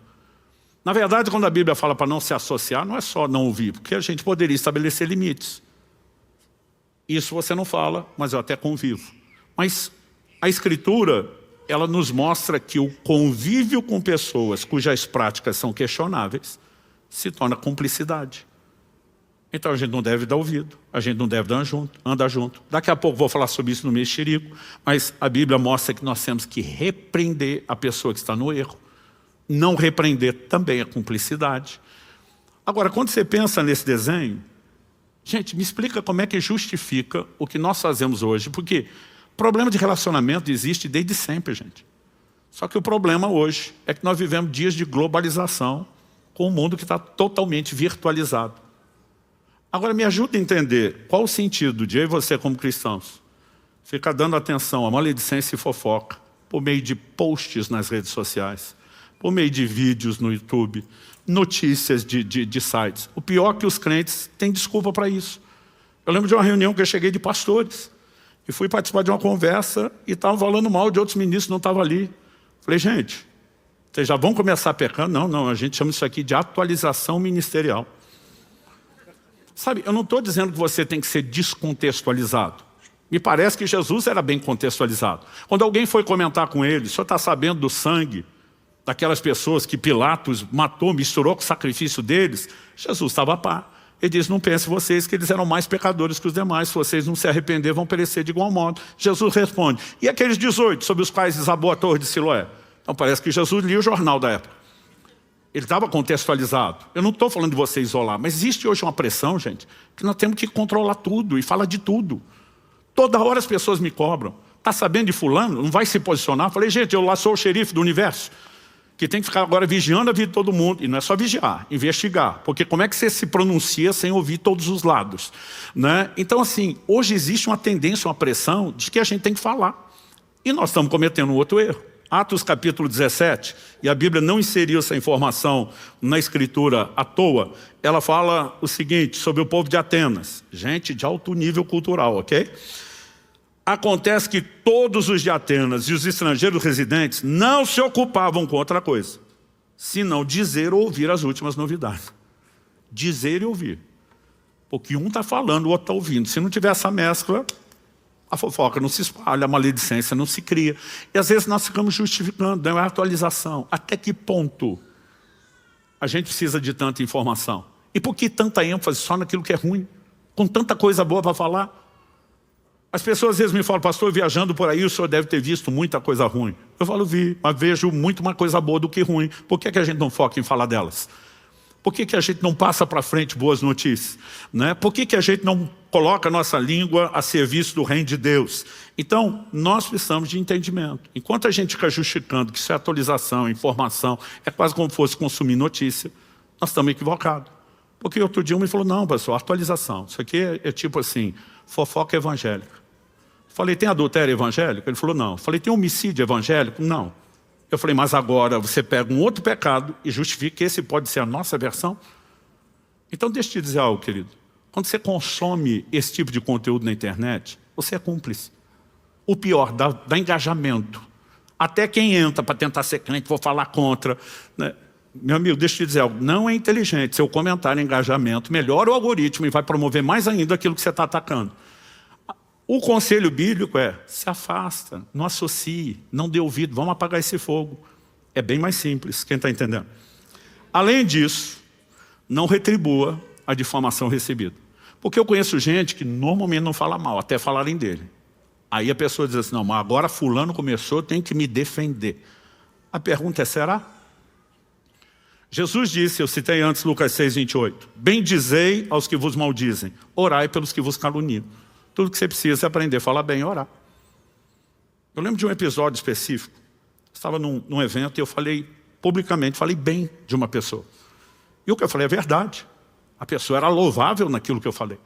Na verdade, quando a Bíblia fala para não se associar, não é só não ouvir, porque a gente poderia estabelecer limites. Isso você não fala, mas eu até convivo. Mas a Escritura, ela nos mostra que o convívio com pessoas cujas práticas são questionáveis se torna cumplicidade. Então a gente não deve dar ouvido, a gente não deve andar junto. Daqui a pouco vou falar sobre isso no Mexerico, mas a Bíblia mostra que nós temos que repreender a pessoa que está no erro. Não repreender também a cumplicidade. Agora, quando você pensa nesse desenho, gente, me explica como é que justifica o que nós fazemos hoje, porque problema de relacionamento existe desde sempre, gente. Só que o problema hoje é que nós vivemos dias de globalização com um mundo que está totalmente virtualizado. Agora, me ajuda a entender qual o sentido de eu e você, como cristãos, ficar dando atenção à maledicência e fofoca por meio de posts nas redes sociais, por meio de vídeos no YouTube, notícias de sites. O pior é que os crentes têm desculpa para isso. Eu lembro de uma reunião que eu cheguei de pastores e fui participar de uma conversa e estavam falando mal de outros ministros que não estavam ali. Falei, gente, vocês já vão começar pecando? Não, a gente chama isso aqui de atualização ministerial. Sabe, eu não estou dizendo que você tem que ser descontextualizado. Me parece que Jesus era bem contextualizado. Quando alguém foi comentar com ele, o senhor está sabendo do sangue daquelas pessoas que Pilatos matou, misturou com o sacrifício deles? Jesus estava a par. Ele diz, não pense vocês que eles eram mais pecadores que os demais. Se vocês não se arrepender, vão perecer de igual modo. Jesus responde, e aqueles 18 sobre os quais desabou a torre de Siloé? Então parece que Jesus lia o jornal da época. Ele estava contextualizado. Eu não estou falando de você isolar, mas existe hoje uma pressão, gente, que nós temos que controlar tudo e falar de tudo. Toda hora as pessoas me cobram. Está sabendo de fulano? Não vai se posicionar? Falei, gente, eu lá sou o xerife do universo, que tem que ficar agora vigiando a vida de todo mundo. E não é só vigiar, investigar. Porque como é que você se pronuncia sem ouvir todos os lados? Né? Então, assim, hoje existe uma tendência, uma pressão de que a gente tem que falar. E nós estamos cometendo um outro erro. Atos capítulo 17, e a Bíblia não inseriu essa informação na Escritura à toa, ela fala o seguinte sobre o povo de Atenas, gente de alto nível cultural, ok? Acontece que todos os de Atenas e os estrangeiros residentes não se ocupavam com outra coisa, senão dizer ou ouvir as últimas novidades. Dizer e ouvir. Porque um está falando, o outro está ouvindo. Se não tiver essa mescla, a fofoca não se espalha, a maledicência não se cria. E às vezes nós ficamos justificando, não é atualização. Até que ponto a gente precisa de tanta informação? E por que tanta ênfase só naquilo que é ruim? Com tanta coisa boa para falar? As pessoas às vezes me falam, pastor, viajando por aí, o senhor deve ter visto muita coisa ruim. Eu falo, vi, mas vejo muito mais coisa boa do que ruim. Por que a gente não foca em falar delas? Por que a gente não passa para frente boas notícias? Né? Por que a gente não coloca a nossa língua a serviço do reino de Deus? Então, nós precisamos de entendimento. Enquanto a gente fica justificando que isso é atualização, informação, é quase como se fosse consumir notícia, nós estamos equivocados. Porque outro dia um me falou, não, pastor, atualização. Isso aqui é tipo assim, fofoca evangélica. Falei, tem adultério evangélico? Ele falou, não. Falei, tem homicídio evangélico? Não. Eu falei, mas agora você pega um outro pecado e justifica que esse pode ser a nossa versão? Então deixa eu te dizer algo, querido. Quando você consome esse tipo de conteúdo na internet, você é cúmplice. O pior, dá engajamento. Até quem entra para tentar ser crente, vou falar contra. Né? Meu amigo, deixa eu te dizer algo. Não é inteligente seu comentário em engajamento. Melhora o algoritmo e vai promover mais ainda aquilo que você está atacando. O conselho bíblico é, se afasta, não associe, não dê ouvido, vamos apagar esse fogo. É bem mais simples, quem está entendendo? Além disso, não retribua a difamação recebida. Porque eu conheço gente que normalmente não fala mal, até falarem dele. Aí a pessoa diz assim, não, mas agora fulano começou, tem que me defender. A pergunta é, será? Jesus disse, eu citei antes Lucas 6, 28, bendizei aos que vos maldizem, orai pelos que vos caluniam. Tudo que você precisa é aprender a falar bem e orar. Eu lembro de um episódio específico. Estava num evento e eu falei publicamente, falei bem de uma pessoa. E o que eu falei é verdade. A pessoa era louvável naquilo que eu falei.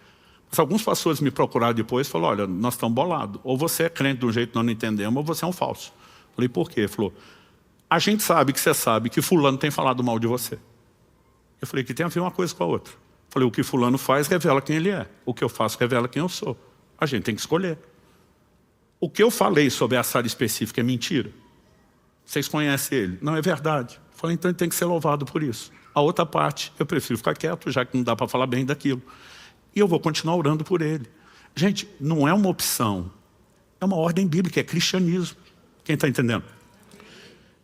Mas alguns pastores me procuraram depois e falaram, olha, nós estamos bolados. Ou você é crente de um jeito que nós não entendemos, ou você é um falso. Falei, por quê? Ele falou, a gente sabe que você sabe que fulano tem falado mal de você. Eu falei, que tem a ver uma coisa com a outra. Falei, o que fulano faz revela quem ele é. O que eu faço revela quem eu sou. A gente tem que escolher. O que eu falei sobre essa área específica é mentira? Vocês conhecem ele? Não, é verdade. Eu falei, então ele tem que ser louvado por isso. A outra parte, eu prefiro ficar quieto, já que não dá para falar bem daquilo. E eu vou continuar orando por ele. Gente, não é uma opção. É uma ordem bíblica, é cristianismo. Quem está entendendo?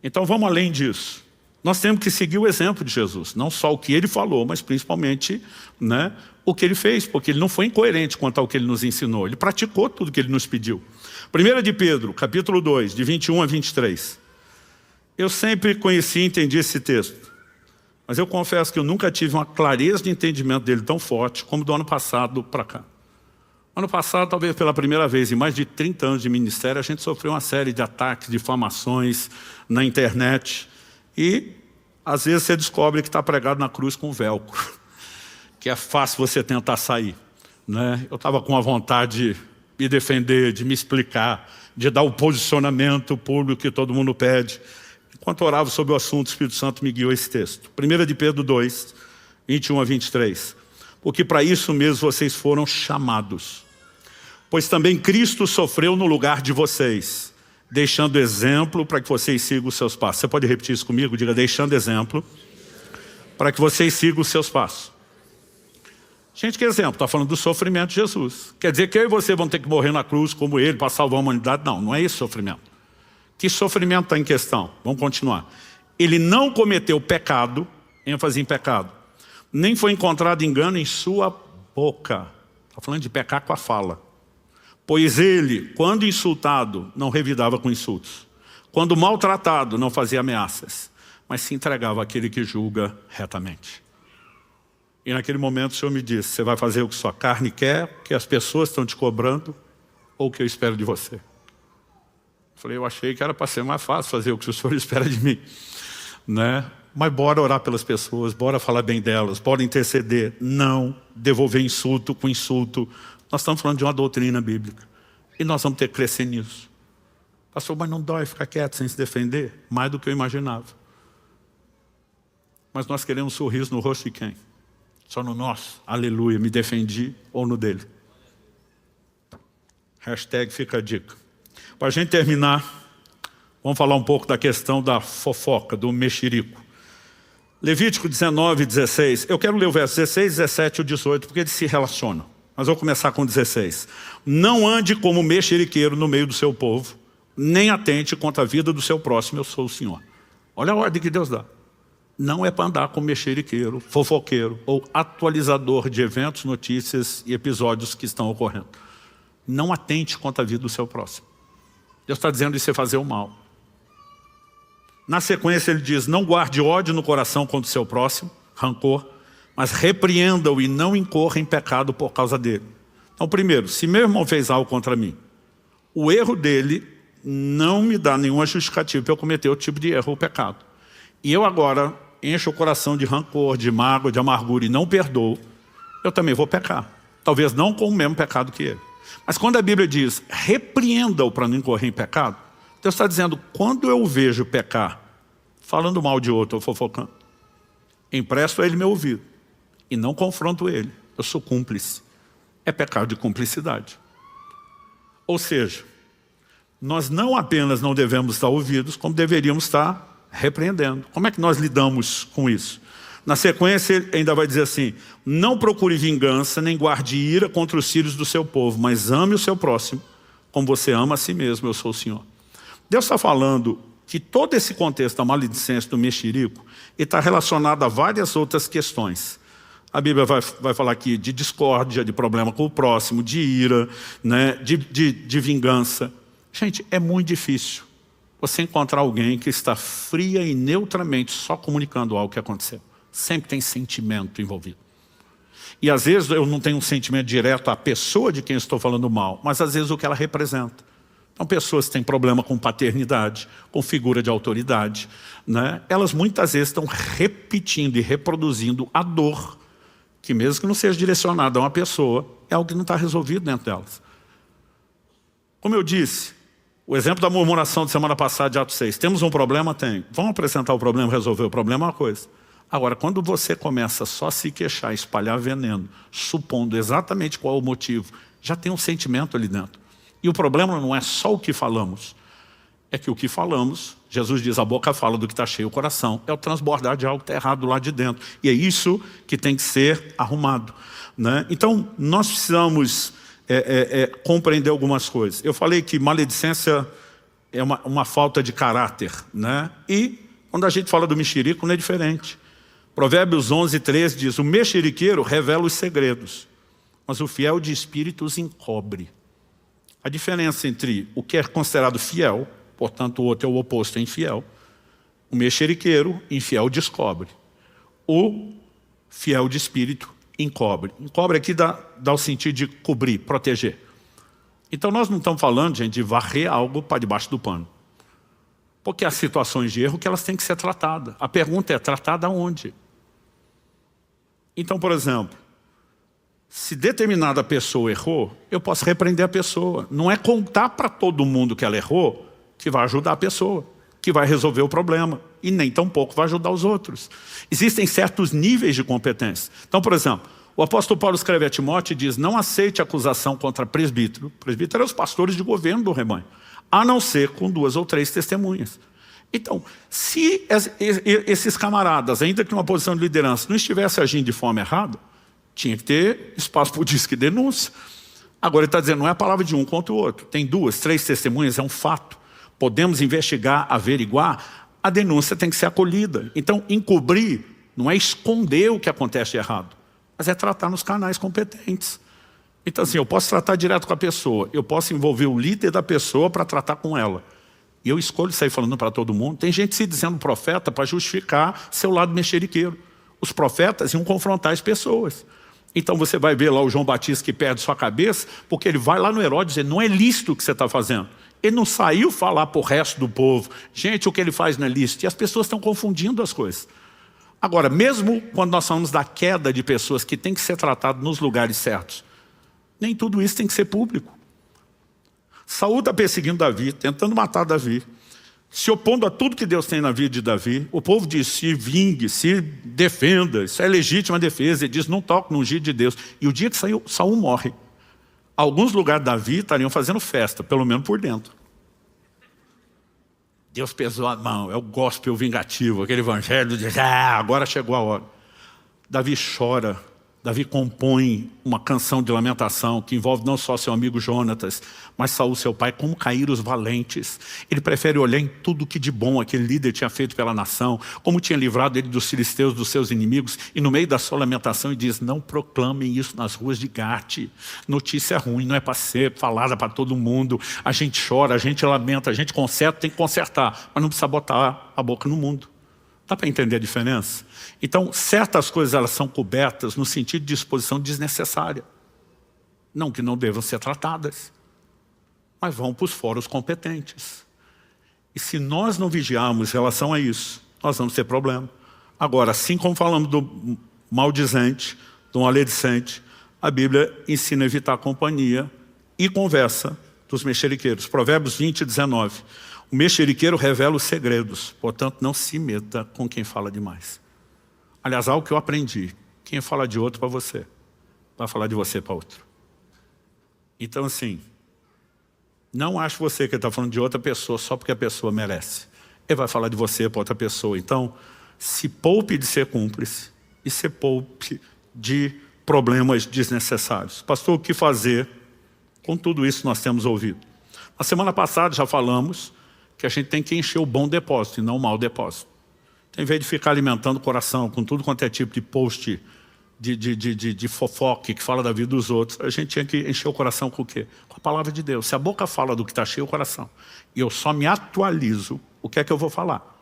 Então vamos além disso. Nós temos que seguir o exemplo de Jesus. Não só o que ele falou, mas principalmente, né, o que ele fez. Porque ele não foi incoerente quanto ao que ele nos ensinou. Ele praticou tudo o que ele nos pediu. 1 de Pedro, capítulo 2, de 21 a 23. Eu sempre conheci e entendi esse texto. Mas eu confesso que eu nunca tive uma clareza de entendimento dele tão forte como do ano passado para cá. Ano passado, talvez pela primeira vez em mais de 30 anos de ministério, a gente sofreu uma série de ataques, difamações na internet. E, às vezes, você descobre que está pregado na cruz com velcro. Que é fácil você tentar sair, né? Eu estava com a vontade de me defender, de me explicar, de dar o posicionamento público que todo mundo pede. Enquanto orava sobre o assunto, o Espírito Santo me guiou esse texto. 1 de Pedro 2, 21 a 23. Porque para isso mesmo vocês foram chamados. Pois também Cristo sofreu no lugar de vocês, deixando exemplo para que vocês sigam os seus passos. Você pode repetir isso comigo? Diga, deixando exemplo para que vocês sigam os seus passos. Gente, que exemplo? Está falando do sofrimento de Jesus. Quer dizer que eu e você vão ter que morrer na cruz como ele para salvar a humanidade? Não, não é esse sofrimento. Que sofrimento está em questão? Vamos continuar. Ele não cometeu pecado, ênfase em pecado, nem foi encontrado engano em sua boca. Está falando de pecar com a fala. Pois ele, quando insultado, não revidava com insultos. Quando maltratado, não fazia ameaças, mas se entregava àquele que julga retamente. E naquele momento o Senhor me disse, você vai fazer o que sua carne quer, o que as pessoas estão te cobrando, ou o que eu espero de você? Falei, eu achei que era para ser mais fácil fazer o que o Senhor espera de mim, né? Mas bora orar pelas pessoas, bora falar bem delas, bora interceder, não devolver insulto com insulto. Nós estamos falando de uma doutrina bíblica e nós vamos ter que crescer nisso. Pastor, mas não dói ficar quieto sem se defender? Mais do que eu imaginava. Mas nós queremos um sorriso no rosto de quem? Só no nosso, aleluia, me defendi, ou no dele? Hashtag fica a dica. Para a gente terminar, vamos falar um pouco da questão da fofoca, do mexerico. Levítico 19, 16. Eu quero ler o verso 16, 17 e 18, porque eles se relacionam. Mas vou começar com 16. Não ande como mexeriqueiro no meio do seu povo, nem atente contra a vida do seu próximo, eu sou o Senhor. Olha a ordem que Deus dá. Não é para andar como mexeriqueiro, fofoqueiro ou atualizador de eventos, notícias e episódios que estão ocorrendo. Não atente contra a vida do seu próximo. Deus está dizendo isso é fazer o mal. Na sequência ele diz, não guarde ódio no coração contra o seu próximo, rancor, mas repreenda-o e não incorra em pecado por causa dele. Então, primeiro, se meu irmão fez algo contra mim, o erro dele não me dá nenhuma justificativa para eu cometer o tipo de erro ou pecado. E eu agora encho o coração de rancor, de mágoa, de amargura e não perdoo, eu também vou pecar. Talvez não com o mesmo pecado que ele. Mas quando a Bíblia diz, repreenda-o para não incorrer em pecado, Deus está dizendo, quando eu o vejo pecar, falando mal de outro ou fofocando, empresto a ele meu ouvido e não confronto ele. Eu sou cúmplice. É pecado de cumplicidade. Ou seja, nós não apenas não devemos estar ouvidos, como deveríamos estar repreendendo. Como é que nós lidamos com isso? Na sequência, ele ainda vai dizer assim, não procure vingança, nem guarde ira contra os filhos do seu povo, mas ame o seu próximo, como você ama a si mesmo, eu sou o Senhor. Deus está falando que todo esse contexto da maledicência, do mexerico, está relacionado a várias outras questões. A Bíblia vai falar aqui de discórdia, de problema com o próximo, de ira, né, de vingança. Gente, é muito difícil você encontrar alguém que está fria e neutramente só comunicando algo que aconteceu. Sempre tem sentimento envolvido. E às vezes eu não tenho um sentimento direto à pessoa de quem eu estou falando mal, mas às vezes o que ela representa. Então pessoas que têm problema com paternidade, com figura de autoridade, né? Elas muitas vezes estão repetindo e reproduzindo a dor, que mesmo que não seja direcionada a uma pessoa, é algo que não está resolvido dentro delas. Como eu disse, o exemplo da murmuração de semana passada de Atos 6. Temos um problema? Tem. Vamos apresentar o problema, resolver o problema é uma coisa. Agora, quando você começa só a se queixar, espalhar veneno, supondo exatamente qual é o motivo, já tem um sentimento ali dentro. E o problema não é só o que falamos, é que o que falamos, Jesus diz, a boca fala do que está cheio o coração, é o transbordar de algo que está errado lá de dentro. E é isso que tem que ser arrumado, né? Então, nós precisamos compreender algumas coisas. Eu falei que maledicência é uma falta de caráter, né? E quando a gente fala do mexerico, não é diferente. Provérbios 11:3 diz, o mexeriqueiro revela os segredos, mas o fiel de espírito os encobre. A diferença entre o que é considerado fiel, portanto o outro é o oposto, é infiel. O mexeriqueiro, infiel, descobre. O fiel de espírito encobre. Encobre aqui dá o sentido de cobrir, proteger. Então nós não estamos falando, gente, de varrer algo para debaixo do pano. Porque há situações de erro que elas têm que ser tratadas. A pergunta é, tratada onde? Então, por exemplo, se determinada pessoa errou, eu posso repreender a pessoa. Não é contar para todo mundo que ela errou que vai ajudar a pessoa, que vai resolver o problema. E nem tampouco vai ajudar os outros. Existem certos níveis de competência. Então, por exemplo, o apóstolo Paulo escreve a Timóteo e diz, não aceite acusação contra presbítero. Presbítero é os pastores de governo do rebanho. A não ser com 2 ou 3 testemunhas. Então, se esses camaradas, ainda que numa posição de liderança, não estivessem agindo de forma errada, tinha que ter espaço para o disque de denúncia. Agora ele está dizendo, não é a palavra de um contra o outro. Tem 2, 3 testemunhas, é um fato. Podemos investigar, averiguar, a denúncia tem que ser acolhida. Então, encobrir não é esconder o que acontece de errado, mas é tratar nos canais competentes. Então assim, eu posso tratar direto com a pessoa, eu posso envolver o líder da pessoa para tratar com ela. E eu escolho sair falando para todo mundo. Tem gente se dizendo profeta para justificar seu lado mexeriqueiro. Os profetas iam confrontar as pessoas. Então você vai ver lá o João Batista que perde sua cabeça, porque ele vai lá no Herodes dizer, não é lícito o que você está fazendo. Ele não saiu falar para o resto do povo, gente, o que ele faz não é lícito. E as pessoas estão confundindo as coisas. Agora, mesmo quando nós falamos da queda de pessoas que têm que ser tratadas nos lugares certos, nem tudo isso tem que ser público. Saul está perseguindo Davi, tentando matar Davi, se opondo a tudo que Deus tem na vida de Davi. O povo diz, se vingue, se defenda, isso é legítima defesa. Ele diz, não toque no ungido de Deus. E o dia que Saul morre, alguns lugares de Davi estariam fazendo festa, pelo menos por dentro. Deus pesou a mão, é o gospel vingativo, aquele evangelho de agora chegou a hora. Davi chora, Davi compõe uma canção de lamentação que envolve não só seu amigo Jonatas, mas Saul, seu pai, como caíram os valentes. Ele prefere olhar em tudo que de bom aquele líder tinha feito pela nação, como tinha livrado ele dos filisteus, dos seus inimigos, e no meio da sua lamentação ele diz, não proclamem isso nas ruas de Gate. Notícia ruim, não é para ser falada para todo mundo. A gente chora, a gente lamenta, a gente conserta, tem que consertar, mas não precisa botar a boca no mundo. Dá para entender a diferença? Então, certas coisas elas são cobertas no sentido de exposição desnecessária. Não que não devam ser tratadas, mas vão para os fóruns competentes. E se nós não vigiarmos em relação a isso, nós vamos ter problema. Agora, assim como falamos do maldizente, do maledicente, a Bíblia ensina a evitar a companhia e conversa dos mexeriqueiros. Provérbios 20:19. O mexeriqueiro revela os segredos, portanto não se meta com quem fala demais. Aliás, algo que eu aprendi, quem fala de outro para você, vai falar de você para outro. Então assim, não ache você que está falando de outra pessoa só porque a pessoa merece. Ele vai falar de você para outra pessoa. Então, se poupe de ser cúmplice e se poupe de problemas desnecessários. Pastor, o que fazer com tudo isso que nós temos ouvido? Na semana passada já falamos que a gente tem que encher o bom depósito e não o mau depósito. Então, em vez de ficar alimentando o coração com tudo quanto é tipo de post, de fofoque que fala da vida dos outros, a gente tinha que encher o coração com o quê? Com a palavra de Deus. Se a boca fala do que está cheio o coração, e eu só me atualizo, o que é que eu vou falar?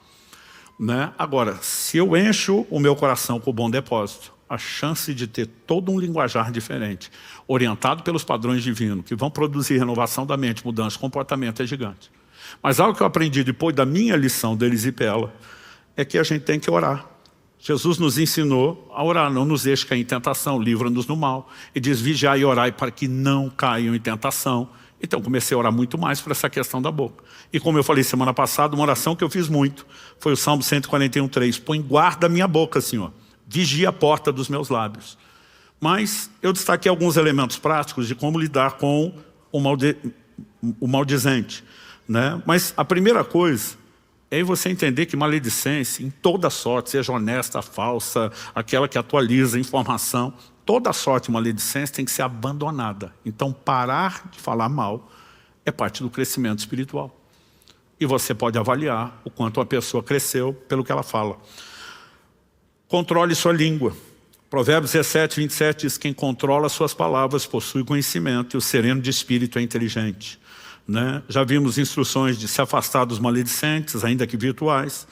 Né? Agora, se eu encho o meu coração com o bom depósito, a chance de ter todo um linguajar diferente, orientado pelos padrões divinos, que vão produzir renovação da mente, mudança de comportamento, é gigante. Mas algo que eu aprendi depois da minha lição de Elisipela é que a gente tem que orar. Jesus nos ensinou a orar, não nos deixe cair em tentação, livra-nos do mal. E diz, vigiai e orai para que não caiam em tentação. Então comecei a orar muito mais por essa questão da boca. E como eu falei semana passada, uma oração que eu fiz muito foi o Salmo 141:3. Põe guarda a minha boca, Senhor. Vigia a porta dos meus lábios. Mas eu destaquei alguns elementos práticos de como lidar com o maldizente, né? Mas a primeira coisa é você entender que maledicência, em toda sorte, seja honesta, falsa, aquela que atualiza a informação, toda sorte de maledicência tem que ser abandonada. Então, parar de falar mal é parte do crescimento espiritual. E você pode avaliar o quanto a pessoa cresceu pelo que ela fala. Controle sua língua. Provérbios 17:27 diz, quem controla suas palavras possui conhecimento e o sereno de espírito é inteligente. Né? Já vimos instruções de se afastar dos maledicentes, ainda que virtuais,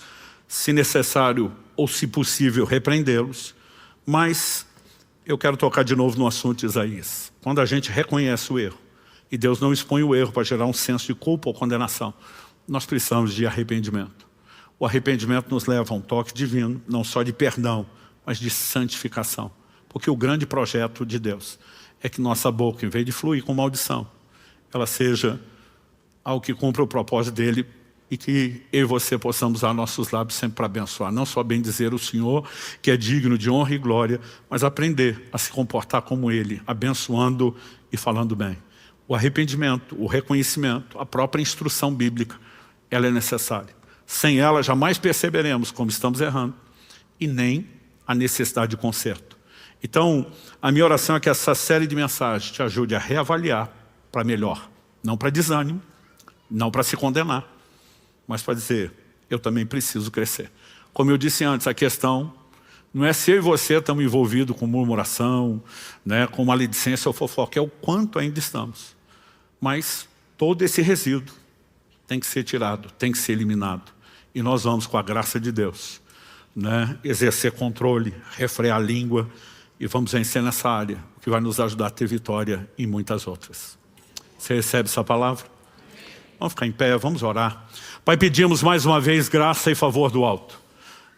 se necessário ou se possível repreendê-los, mas eu quero tocar de novo no assunto de Isaías. Quando a gente reconhece o erro, e Deus não expõe o erro para gerar um senso de culpa ou condenação, nós precisamos de arrependimento. O arrependimento nos leva a um toque divino, não só de perdão, mas de santificação. Porque o grande projeto de Deus é que nossa boca, em vez de fluir com maldição, ela seja algo que cumpra o propósito dele e que eu e você possamos usar nossos lábios sempre para abençoar. Não só bem dizer o Senhor, que é digno de honra e glória, mas aprender a se comportar como ele, abençoando e falando bem. O arrependimento, o reconhecimento, a própria instrução bíblica, ela é necessária. Sem ela, jamais perceberemos como estamos errando e nem a necessidade de conserto. Então, a minha oração é que essa série de mensagens te ajude a reavaliar para melhor. Não para desânimo, não para se condenar, mas para dizer, eu também preciso crescer. Como eu disse antes, a questão não é se eu e você estamos envolvidos com murmuração, né, com maledicência ou fofoca, é o quanto ainda estamos. Mas todo esse resíduo tem que ser tirado, tem que ser eliminado. E nós vamos, com a graça de Deus, né, exercer controle, refrear a língua e vamos vencer nessa área, o que vai nos ajudar a ter vitória em muitas outras. Você recebe essa palavra? Vamos ficar em pé, vamos orar. Pai, pedimos mais uma vez graça e favor do alto.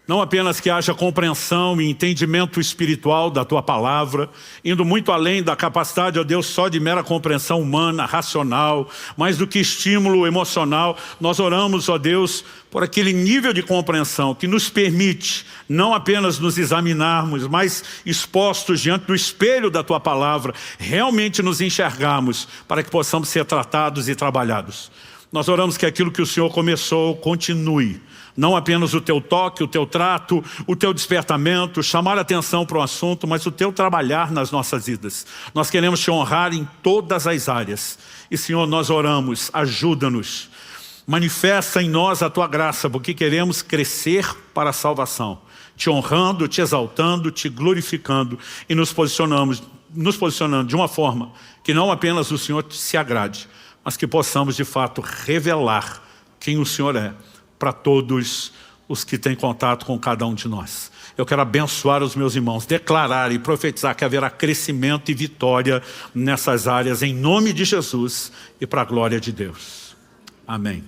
Não apenas que haja compreensão e entendimento espiritual da Tua palavra, indo muito além da capacidade, ó Deus, só de mera compreensão humana, racional, mais do que estímulo emocional. Nós oramos, ó Deus, por aquele nível de compreensão que nos permite não apenas nos examinarmos, mas expostos diante do espelho da Tua palavra, realmente nos enxergarmos para que possamos ser tratados e trabalhados. Nós oramos que aquilo que o Senhor começou continue. Não apenas o Teu toque, o Teu trato, o Teu despertamento, chamar a atenção para o assunto, mas o Teu trabalhar nas nossas vidas. Nós queremos Te honrar em todas as áreas. E Senhor, nós oramos, ajuda-nos. Manifesta em nós a Tua graça, porque queremos crescer para a salvação. Te honrando, Te exaltando, Te glorificando e nos posicionando de uma forma que não apenas o Senhor se agrade, mas que possamos de fato revelar quem o Senhor é para todos os que têm contato com cada um de nós. Eu quero abençoar os meus irmãos, declarar e profetizar que haverá crescimento e vitória nessas áreas, em nome de Jesus e para a glória de Deus. Amém.